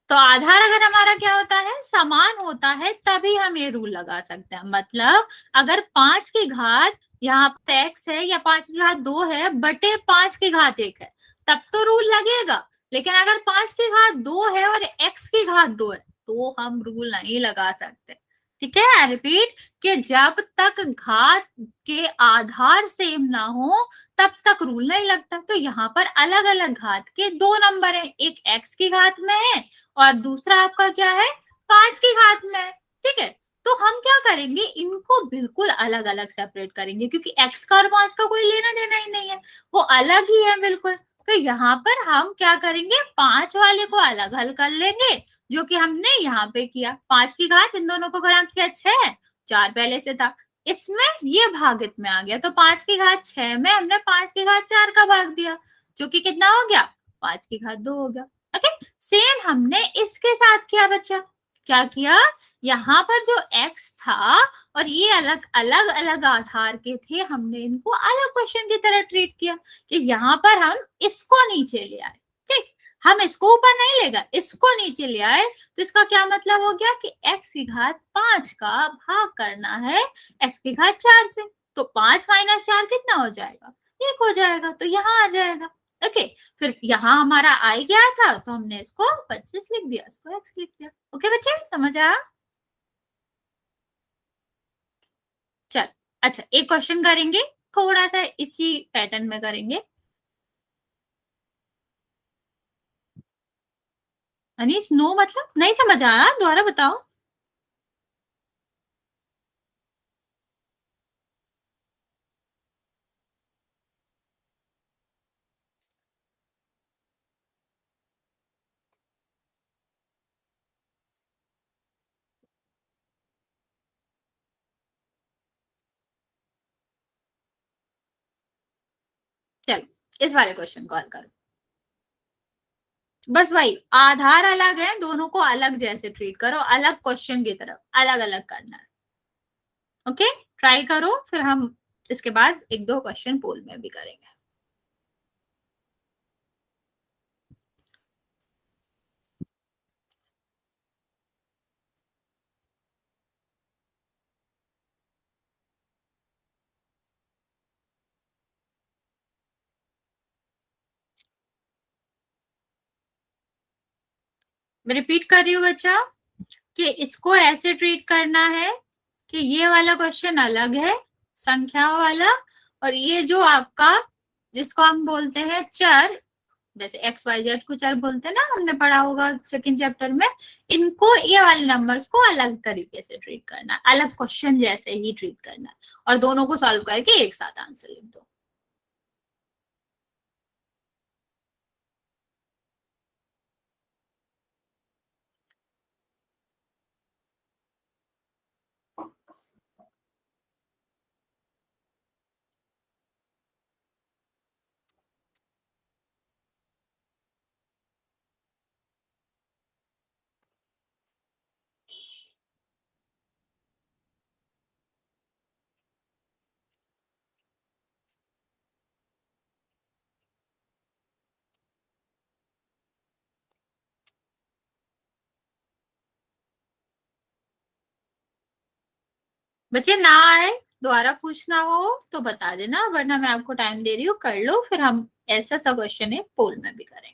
तो आधार अगर हमारा क्या होता है, समान होता है, तभी हम ये रूल लगा सकते हैं। मतलब अगर 5 की घात यहाँ पे x है या 5 की घात 2 है बटे 5 की घात 1 है, तब तो रूल लगेगा। लेकिन अगर 5 की घात 2 है और x की घात 2 है तो हम रूल नहीं लगा सकते। ठीक है, रिपीट, कि जब तक घात के आधार सेम ना हो तब तक रूल नहीं लगता। तो यहाँ पर अलग अलग घात के दो नंबर है, एक x की घात में है और दूसरा आपका क्या है, 5 की घात में है। ठीक है, तो हम क्या करेंगे, इनको बिल्कुल अलग अलग सेपरेट करेंगे, क्योंकि x का और 5 का कोई लेना देना ही नहीं है, वो अलग ही है बिल्कुल। तो यहाँ पर हम क्या करेंगे, 5 वाले को अलग हल कर लेंगे, जो कि हमने यहाँ पे किया। 5 की घात इन दोनों को गुणा किया 6, 4 पहले से था, इसमें ये भागित में आ गया, तो 5 की घात 6 में हमने 5 की घात 4 का भाग दिया, जो कि कितना हो गया, 5 की घात 2 हो गया। ओके, सेम हमने इसके साथ किया बच्चा, क्या किया, यहाँ पर जो x था और ये अलग अलग अलग आधार के थे, हमने इनको अलग क्वेश्चन की तरह ट्रीट किया, कि यहाँ पर हम इसको नीचे ले आए। ठीक, हम इसको ऊपर नहीं ले गए, इसको नीचे ले आए, तो इसका क्या मतलब हो गया कि x की घात 5 का भाग करना है x की घात 4 से, तो 5 माइनस 4 कितना हो जाएगा, 1 हो जाएगा, तो यहाँ आ जाएगा। ओके, फिर यहाँ हमारा आई गया था तो हमने इसको 25 लिख दिया, इसको x लिख दिया। ओके बच्चे, समझ आया। चल, अच्छा एक क्वेश्चन करेंगे, थोड़ा सा इसी पैटर्न में करेंगे। अनीश, नो मतलब नहीं समझ आया, दोबारा बताओ। चलो इस वाले क्वेश्चन को हल करो। बस भाई, आधार अलग है, दोनों को अलग जैसे ट्रीट करो, अलग क्वेश्चन की तरफ अलग अलग करना है। ओके, ट्राई करो, फिर हम इसके बाद एक दो क्वेश्चन पोल में भी करेंगे। मैं रिपीट कर रही हूँ बच्चा, कि इसको ऐसे ट्रीट करना है कि ये वाला क्वेश्चन अलग है, संख्या वाला, और ये जो आपका, जिसको हम बोलते हैं चर, जैसे एक्स वाई जेड को चर बोलते हैं ना, हमने पढ़ा होगा सेकंड चैप्टर में, इनको, ये वाले नंबर्स को अलग तरीके से ट्रीट करना, अलग क्वेश्चन जैसे ही ट्रीट करना, और दोनों को सॉल्व करके एक साथ आंसर लिख दो। बच्चे ना आए, दोबारा पूछना हो तो बता देना, वरना मैं आपको टाइम दे रही हूँ, कर लो, फिर हम ऐसा सा क्वेश्चन है पोल में भी करेंगे।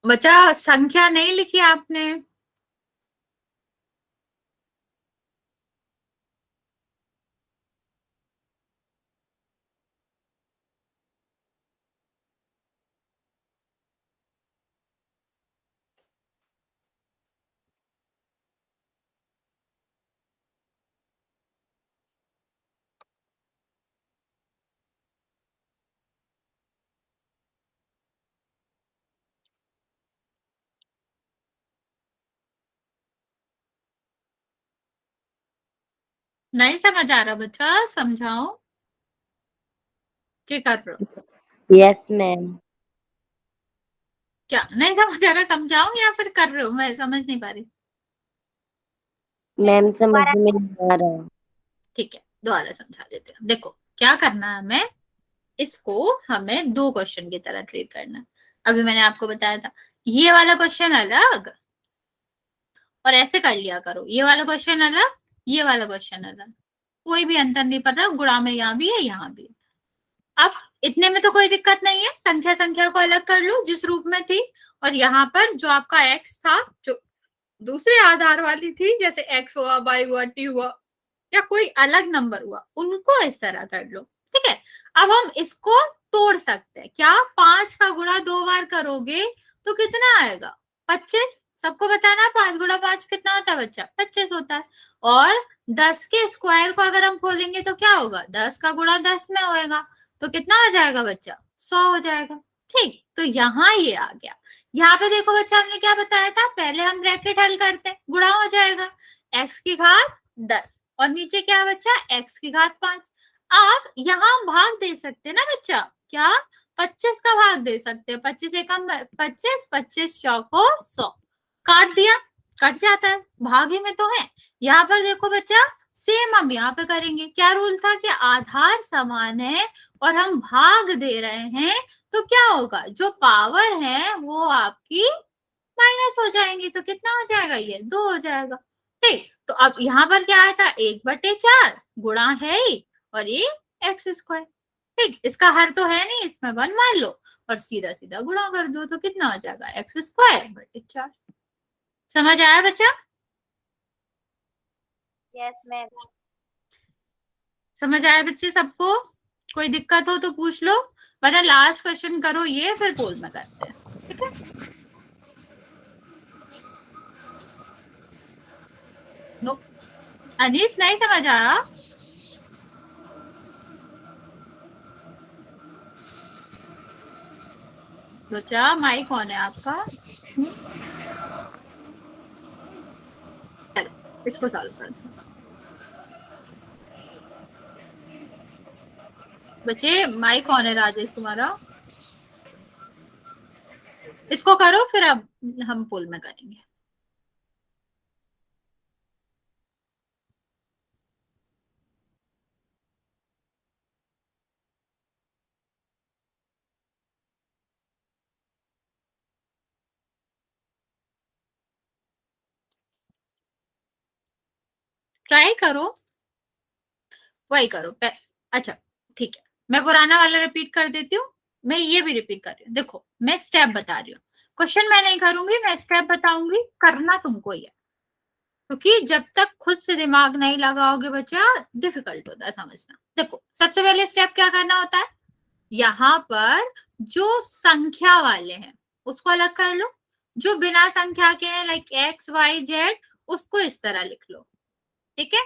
बच्चा संख्या नहीं लिखी आपने, नहीं समझ आ रहा बच्चा, समझाओ, क्या कर रहे हो? Yes ma'am. क्या नहीं समझ आ रहा, समझाओ या फिर कर रहे हो? मैं समझ नहीं पा रही। मैम समझ दोबारा में नहीं आ रहा। ठीक है, दोबारा समझा देते हैं। देखो क्या करना है हमें, इसको हमें दो क्वेश्चन की तरह ट्रीट करना है। अभी मैंने आपको बताया था ये वाला क्वेश्चन अलग, और ऐसे कर लिया करो, ये वाला क्वेश्चन अलग, ये वाला क्वेश्चन अलग, कोई भी अंतर नहीं पड़ रहा, गुणा में यहाँ भी है यहाँ भी है। अब इतने में तो कोई दिक्कत नहीं है, संख्या संख्या को अलग कर लो जिस रूप में थी, और यहाँ पर जो आपका एक्स था, जो दूसरे आधार वाली थी, जैसे एक्स हुआ, वाई हुआ, टी हुआ, या कोई अलग नंबर हुआ, उनको इस तरह कर लो। ठीक है, अब हम इसको तोड़ सकते हैं क्या? 5 का गुणा 2 बार करोगे तो कितना आएगा? 25। सबको बताना है 5 गुणा 5 कितना होता है बच्चा? 25 होता है। और 10 के स्क्वायर को अगर हम खोलेंगे तो क्या होगा? 10 का गुणा 10 में होएगा, तो कितना हो जाएगा बच्चा? 100 हो जाएगा। ठीक, तो यहाँ ये आ गया। यहाँ पे देखो बच्चा, हमने क्या बताया था? पहले हम ब्रैकेट हल करते हैं, गुणा हो जाएगा x की घात 10, और नीचे क्या है बच्चा? x की घात 5। आप यहाँ हम भाग दे सकते हैं ना बच्चा, क्या? 25 का भाग दे सकते हैं, 25 एकम 25, 25 चौको 100, काट दिया, कट जाता है, भाग ही में तो है। यहाँ पर देखो बच्चा, सेम हम यहाँ पे करेंगे। क्या रूल था कि आधार समान है और हम भाग दे रहे हैं, तो क्या होगा? जो पावर है वो आपकी माइनस हो जाएंगी, तो कितना हो जाएगा? ये 2 हो जाएगा। ठीक, तो अब यहाँ पर क्या आया था? 1/4 गुणा है ही, और ये एक्स स्क्वायर। ठीक, इसका हर तो है नहीं, इसमें 1 मान लो और सीधा सीधा गुणा कर दो, तो कितना हो जाएगा? एक्स स्क्वायर बटे 4। समझ आया बच्चा? Yes ma'am. समझ आया बच्चे सबको? कोई दिक्कत हो तो पूछ लो, वरना लास्ट क्वेश्चन करो ये, फिर पोल में करते हैं। ठीक है, नो अनीस नहीं समझ आया? बच्चा माइक ऑन है आपका, चलो इसको सॉल्व करते हैं। बच्चे माइक ऑन है राजेश तुम्हारा, इसको करो फिर अब हम पुल में करेंगे। ट्राई करो, वही करो अच्छा ठीक है, मैं पुराना वाला रिपीट कर देती हूँ, मैं ये भी रिपीट कर रही हूँ। देखो मैं स्टेप बता रही हूँ, क्वेश्चन मैं नहीं करूंगी, मैं स्टेप बताऊंगी, करना तुमको ही है, क्योंकि जब तक खुद से दिमाग नहीं लगाओगे बच्चा, डिफिकल्ट होता है समझना। देखो सबसे पहले स्टेप क्या करना होता है, यहाँ पर जो संख्या वाले हैं उसको अलग कर लो, जो बिना संख्या के हैं लाइक एक्स वाई जेड, उसको इस तरह लिख लो। ठीक है,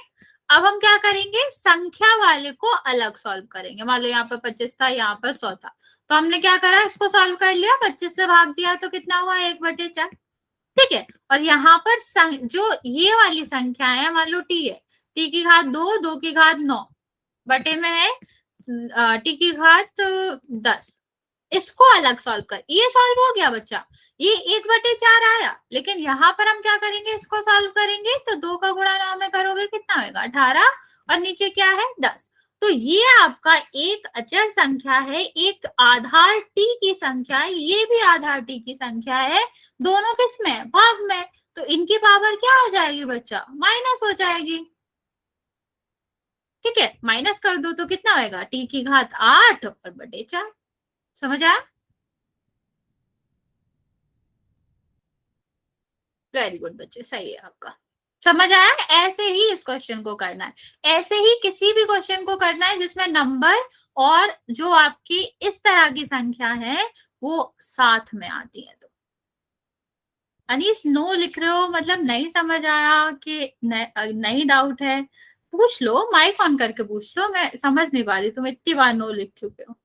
अब हम क्या करेंगे? संख्या वाले को अलग सॉल्व करेंगे। मान लो यहाँ पर 25 था, यहाँ पर 100 था, तो हमने क्या करा? इसको सॉल्व कर लिया, 25 से भाग दिया तो कितना हुआ? 1/4। ठीक है, और यहाँ पर जो ये वाली संख्या है, मान लो टी है, टी की घात 2, 2 की घात 9 बटे में है टी की घात 10, इसको अलग सॉल्व कर। ये सॉल्व हो गया बच्चा, ये 1/4 आया, लेकिन यहाँ पर हम क्या करेंगे? इसको सॉल्व करेंगे तो 2 का गुणा 9 में करोगे कितना होगा? 18, और नीचे क्या है? 10। तो ये आपका एक अचर संख्या है, एक आधार टी की संख्या है, ये भी आधार टी की संख्या है, दोनों किसमें? भाग में, तो इनकी पावर क्या हो जाएगी बच्चा? माइनस हो जाएगी। ठीक है, माइनस कर दो तो कितना होगा? टी की घात 8 और बटे 4। समझ आया? वेरी गुड बच्चे, सही है आपका। समझ आया? ऐसे ही इस क्वेश्चन को करना है, ऐसे ही किसी भी क्वेश्चन को करना है जिसमें नंबर और जो आपकी इस तरह की संख्या है वो साथ में आती है। तो अनीस नो लिख रहे हो, मतलब नहीं समझ आया कि नहीं डाउट है? पूछ लो, माइक ऑन करके पूछ लो, मैं समझ नहीं पा रही, तुम इतनी बार नो लिख चुके हो।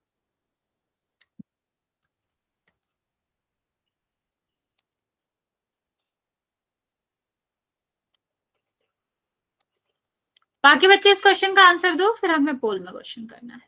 बाकी बच्चे इस क्वेश्चन का आंसर दो, फिर हमें पोल में क्वेश्चन करना है।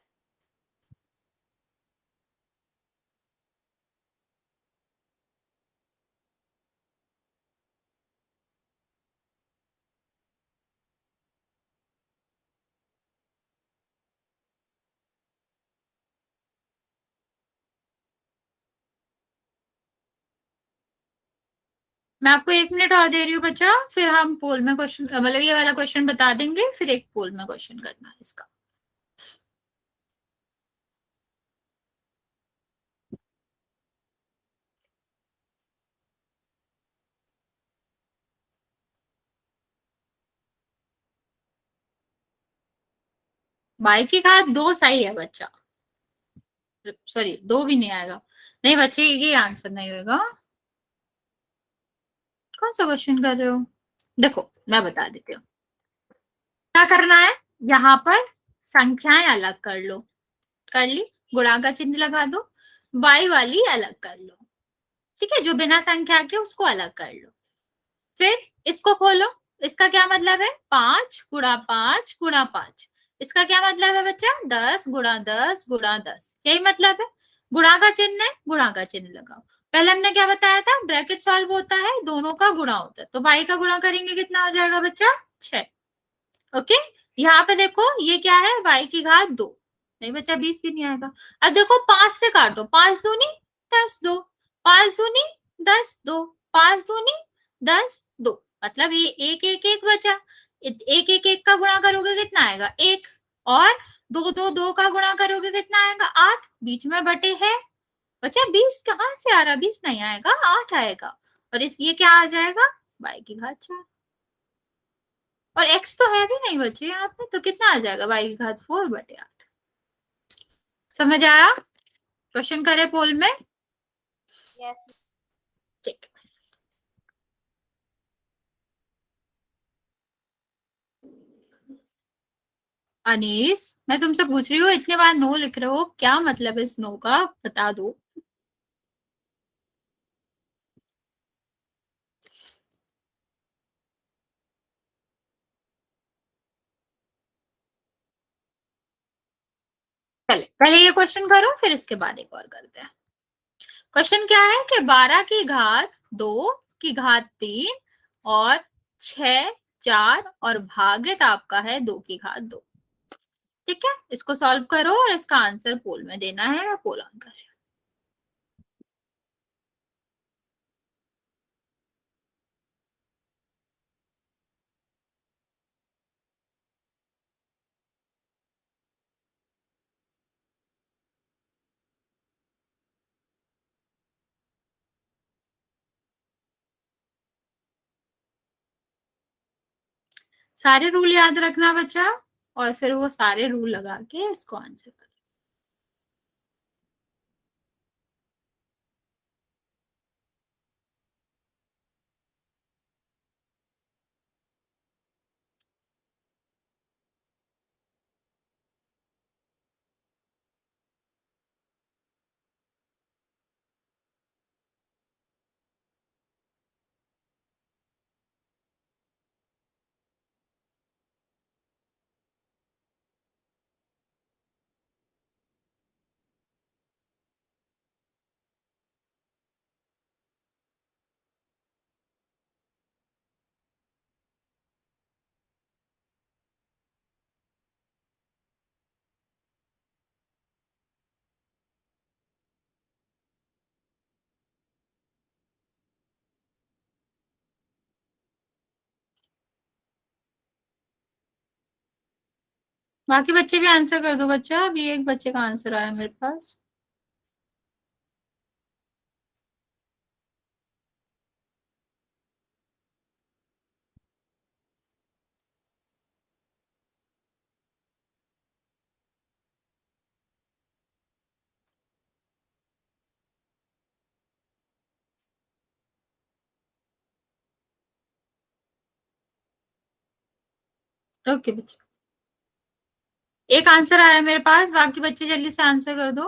मैं आपको 1 मिनट और दे रही हूँ बच्चा, फिर हम पोल में क्वेश्चन, मतलब ये वाला क्वेश्चन बता देंगे, फिर एक पोल में क्वेश्चन करना है इसका। बाई की घात 2 सही है बच्चा, सॉरी 2 भी नहीं आएगा। नहीं बच्चे, ये आंसर नहीं होगा। कौन सा क्वेश्चन कर रहे हो? देखो मैं बता देती हूँ क्या करना है। यहाँ पर संख्याएं अलग कर लो, कर ली, गुणा का चिन्ह लगा दो, बाई वाली अलग कर लो, ठीक है, जो बिना संख्या के उसको अलग कर लो। फिर इसको खोलो, इसका क्या मतलब है, 5 गुणा 5 गुणा 5। इसका क्या मतलब है बच्चा, 10 गुणा 10 गुणा 10, यही मतलब है। गुणा का चिन्ह है, गुणा का चिन्ह लगाओ। पहले हमने क्या बताया था, ब्रैकेट सॉल्व होता है, दोनों का गुणा होता है, तो बाई का गुणा करेंगे कितना हो जाएगा बच्चा, 6। ओके, यहाँ पे देखो ये क्या है, y की घात 2। नहीं बच्चा 20 भी नहीं आएगा। अब देखो 5 से काटो, 5 दूनी 10 दो, 5 दूनी 10 दो, 5 दूनी 10 दो, मतलब ये एक एक एक बचा। एक एक एक का गुणा करोगे कितना आएगा, 1। और 2 2 2 का गुणा करोगे कितना आएगा, 8। बीच में बटे है बच्चा, 20 कहाँ से आ रहा, 20 नहीं आएगा, 8 आएगा। और इस ये क्या आ जाएगा, y की घात 4। और x तो है भी नहीं बच्चे यहाँ पे, तो कितना आ जाएगा, y की घात 4/8। समझ आया? क्वेश्चन करे पोल में। यस। ठीक। अनीस, मैं तुमसे पूछ रही हूँ, इतने बार नो लिख रहे हो, क्या मतलब है इस नो का, बता दो। चले पहले ये क्वेश्चन करो, फिर इसके बाद एक और करते हैं। क्वेश्चन क्या है कि 12 की घात 2 की घात 3 और 6 4 और भागित आपका है 2 की घात 2। ठीक है, इसको सॉल्व करो और इसका आंसर पोल में देना है, मैं पोल ऑन कर रही हूँ। सारे रूल याद रखना बच्चा, और फिर वो सारे रूल लगा के इसको आंसर कर। बाकी बच्चे भी आंसर कर दो बच्चा, अभी एक बच्चे का आंसर आया मेरे पास। ओके बच्चा, एक आंसर आया मेरे पास, बाकी बच्चे जल्दी से आंसर कर दो।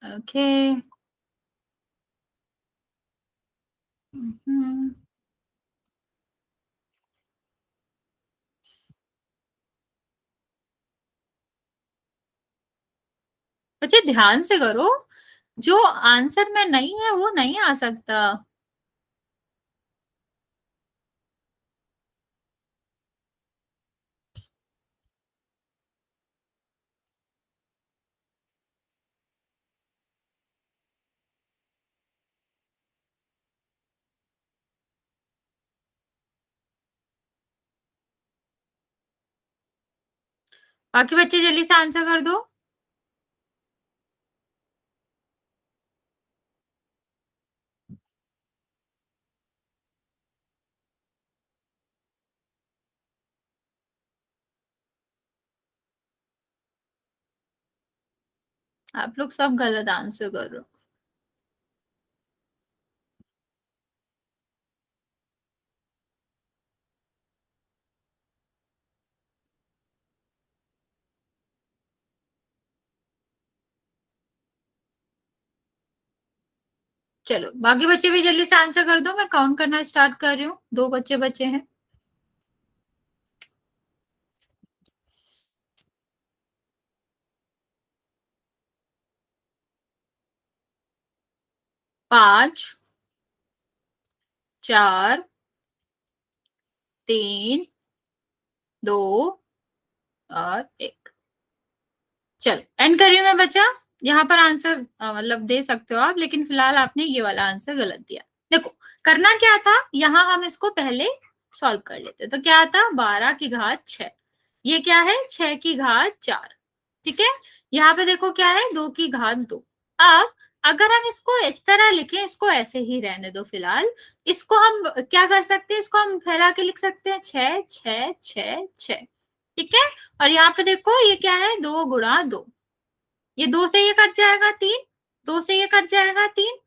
ओके हम्म। बच्चे ध्यान से करो, जो आंसर में नहीं है वो नहीं आ सकता। बाकी बच्चे जल्दी से आंसर कर दो। आप लोग सब गलत आंसर कर रहे हो। चलो बाकी बच्चे भी जल्दी से आंसर कर दो, मैं काउंट करना स्टार्ट कर रही हूँ, 2 बच्चे बचे हैं। 5, 4, 3, 2 और 1। चलो एंड कर रही हूँ मैं बच्चा। यहाँ पर आंसर मतलब दे सकते हो आप, लेकिन फिलहाल आपने ये वाला आंसर गलत दिया। देखो करना क्या था, यहाँ हम इसको पहले सॉल्व कर लेते। तो क्या आता, 12 की घात 6, ये क्या है 6 की घात 4। ठीक है, यहाँ पे देखो क्या है 2 की घात 2। अब अगर हम इसको इस तरह लिखें, इसको ऐसे ही रहने दो फिलहाल, इसको हम क्या कर सकते हैं, इसको हम फैला के लिख सकते हैं 6 6 6 6। ठीक है, और यहाँ पे देखो ये क्या है 2 गुणा 2, ये 2 से ये कट जाएगा 3, 2 से ये कट जाएगा 3।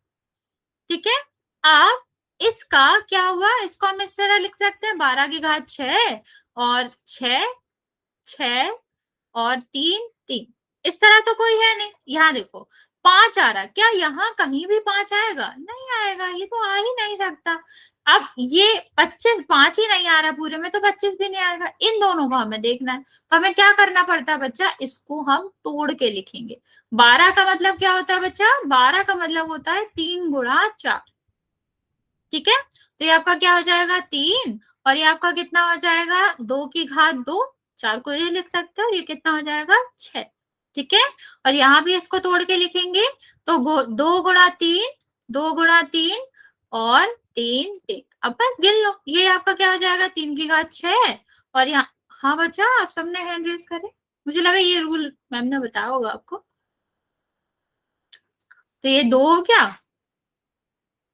ठीक है, अब इसका क्या हुआ, इसको हम इस तरह लिख सकते हैं 12 की घात 6 और 6 6 और 3 3। इस तरह तो कोई है नहीं। यहाँ देखो 5 आ रहा, क्या यहाँ कहीं भी 5 आएगा, नहीं आएगा, ये तो आ ही नहीं सकता। अब ये 25, 5 ही नहीं आ रहा पूरे में, तो 25 भी नहीं आएगा। इन दोनों को हमें देखना है, तो हमें क्या करना पड़ता है बच्चा, इसको हम तोड़ के लिखेंगे। 12 का मतलब क्या होता है बच्चा, 12 का मतलब होता है 3 गुणा 4। ठीक है, तो ये आपका क्या हो जाएगा 3, और ये आपका कितना हो जाएगा 2 की घात 2, 4 को ये लिख सकते हो, ये कितना हो जाएगा 6। ठीक है, और यहाँ भी इसको तोड़ के लिखेंगे, तो 2 गुणा 3, 2 गुणा 3 और 3 3। अब बस गिन लो, ये आपका क्या हो जाएगा 3 की घात 6। और यहाँ, हाँ बच्चा आप सबने हैंड रेज करे, मुझे लगा ये रूल मैम ने बताया होगा आपको। तो ये 2 हो गया,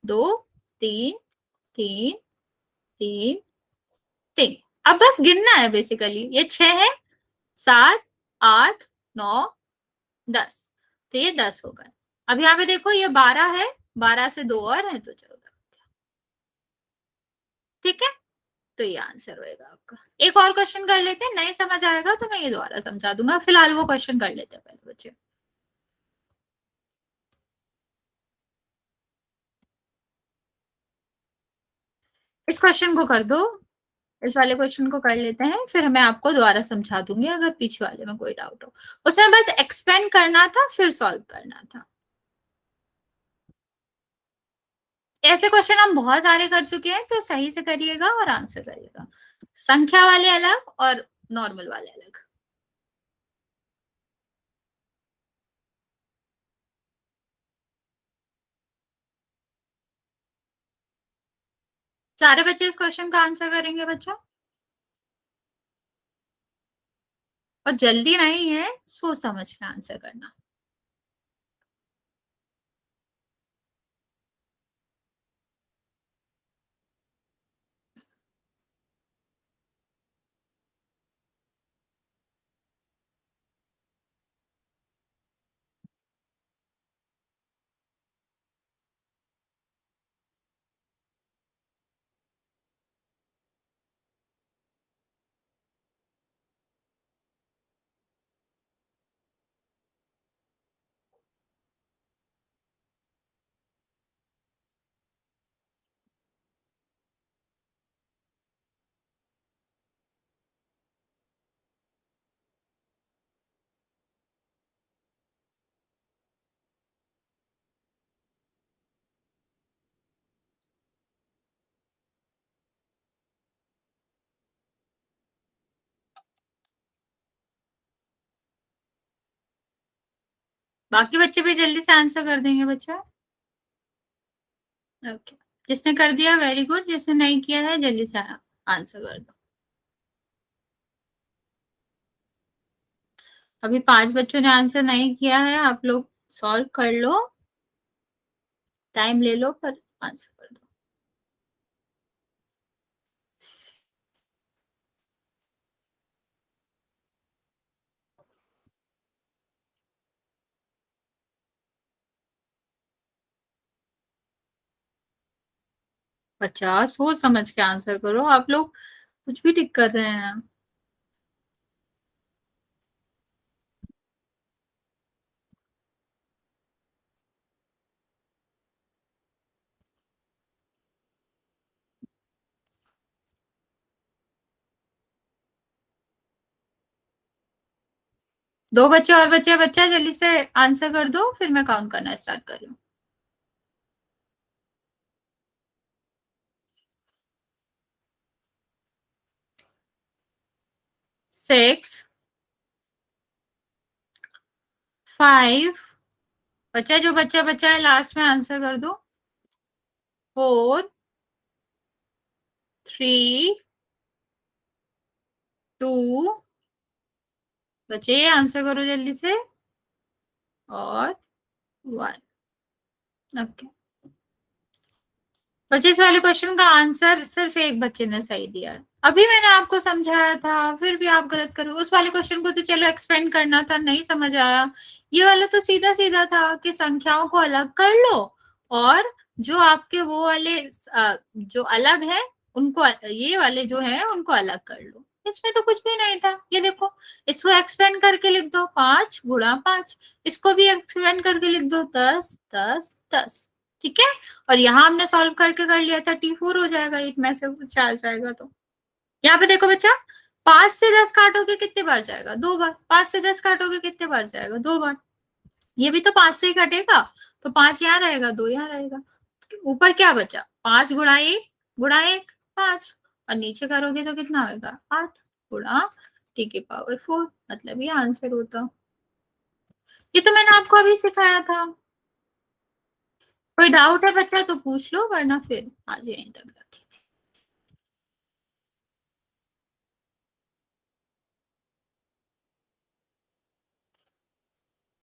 2 3 3 3 3। अब बस गिनना है बेसिकली, ये 6 है, 7 8 9 10, तो ये 10 हो गए। अब यहाँ पे देखो ये 12 है, 12 से 2 और है तो 14। ठीक है, तो ये आंसर होएगा आपका। एक और क्वेश्चन कर लेते हैं, नहीं समझ आएगा तो मैं ये दोबारा समझा दूंगा, फिलहाल वो क्वेश्चन कर लेते हैं पहले बच्चे। इस क्वेश्चन को कर दो, इस वाले क्वेश्चन को कर लेते हैं, फिर मैं आपको दोबारा समझा दूंगी अगर पीछे वाले में कोई डाउट हो। उसमें बस एक्सपेंड करना था फिर सॉल्व करना था। ऐसे क्वेश्चन हम बहुत सारे कर चुके हैं, तो सही से करिएगा और आंसर करिएगा। संख्या वाले अलग और नॉर्मल वाले अलग। सारे बच्चे इस क्वेश्चन का आंसर करेंगे बच्चों, और जल्दी नहीं है, सोच समझ के आंसर करना। बाकी बच्चे भी जल्दी से आंसर कर देंगे बच्चा। ओके, जिसने कर दिया वेरी गुड, जिसने नहीं किया है जल्दी से आंसर कर दो। अभी 5 बच्चों ने आंसर नहीं किया है, आप लोग सॉल्व कर लो, टाइम ले लो, पर आंसर कर दो। बच्चा सोच समझ के आंसर करो, आप लोग कुछ भी टिक कर रहे हैं। दो बच्चे और बच्चे, बच्चा जल्दी से आंसर कर दो, फिर मैं काउंट करना स्टार्ट कर रही हूँ। 6, 5, बच्चा जो बच्चा बच्चा है लास्ट में आंसर कर दो। 4, 3, 2, बच्चे आंसर करो जल्दी से, और 1। ओके, 25 वाले क्वेश्चन का आंसर सिर्फ एक बच्चे ने सही दिया है। अभी मैंने आपको समझाया था, फिर भी आप गलत करो। उस वाले क्वेश्चन को तो चलो एक्सपेंड करना था, नहीं समझ आया। ये वाला तो सीधा सीधा था कि संख्याओं को अलग कर लो, और जो आपके वो वाले जो अलग है उनको, ये वाले जो है उनको अलग कर लो। इसमें तो कुछ भी नहीं था। ये देखो, इसको एक्सपेंड करके लिख दो, 5 गुणा 5। इसको भी एक्सपेंड करके लिख दो, 10 10 10। ठीक है, और यहाँ हमने सॉल्व करके कर लिया था, T4 हो जाएगा, 8 में से 4 जाएगा। तो यहाँ पे देखो बच्चा, 5 से 10 काटोगे कितने बार जाएगा? 2 बार। 5 से 10 काटोगे कितने बार जाएगा? 2 बार। ये भी तो 5 से ही कटेगा, तो 5 यहाँ रहेगा, 2 यहाँ रहेगा। ऊपर क्या बचा? 5 गुणा 1 गुणा 1 5, और नीचे करोगे तो कितना होगा? 8 गुणा T⁴, मतलब ये आंसर होता। ये तो मैंने आपको अभी सिखाया था। कोई डाउट है बच्चा तो पूछ लो, वरना फिर आज यहीं तक।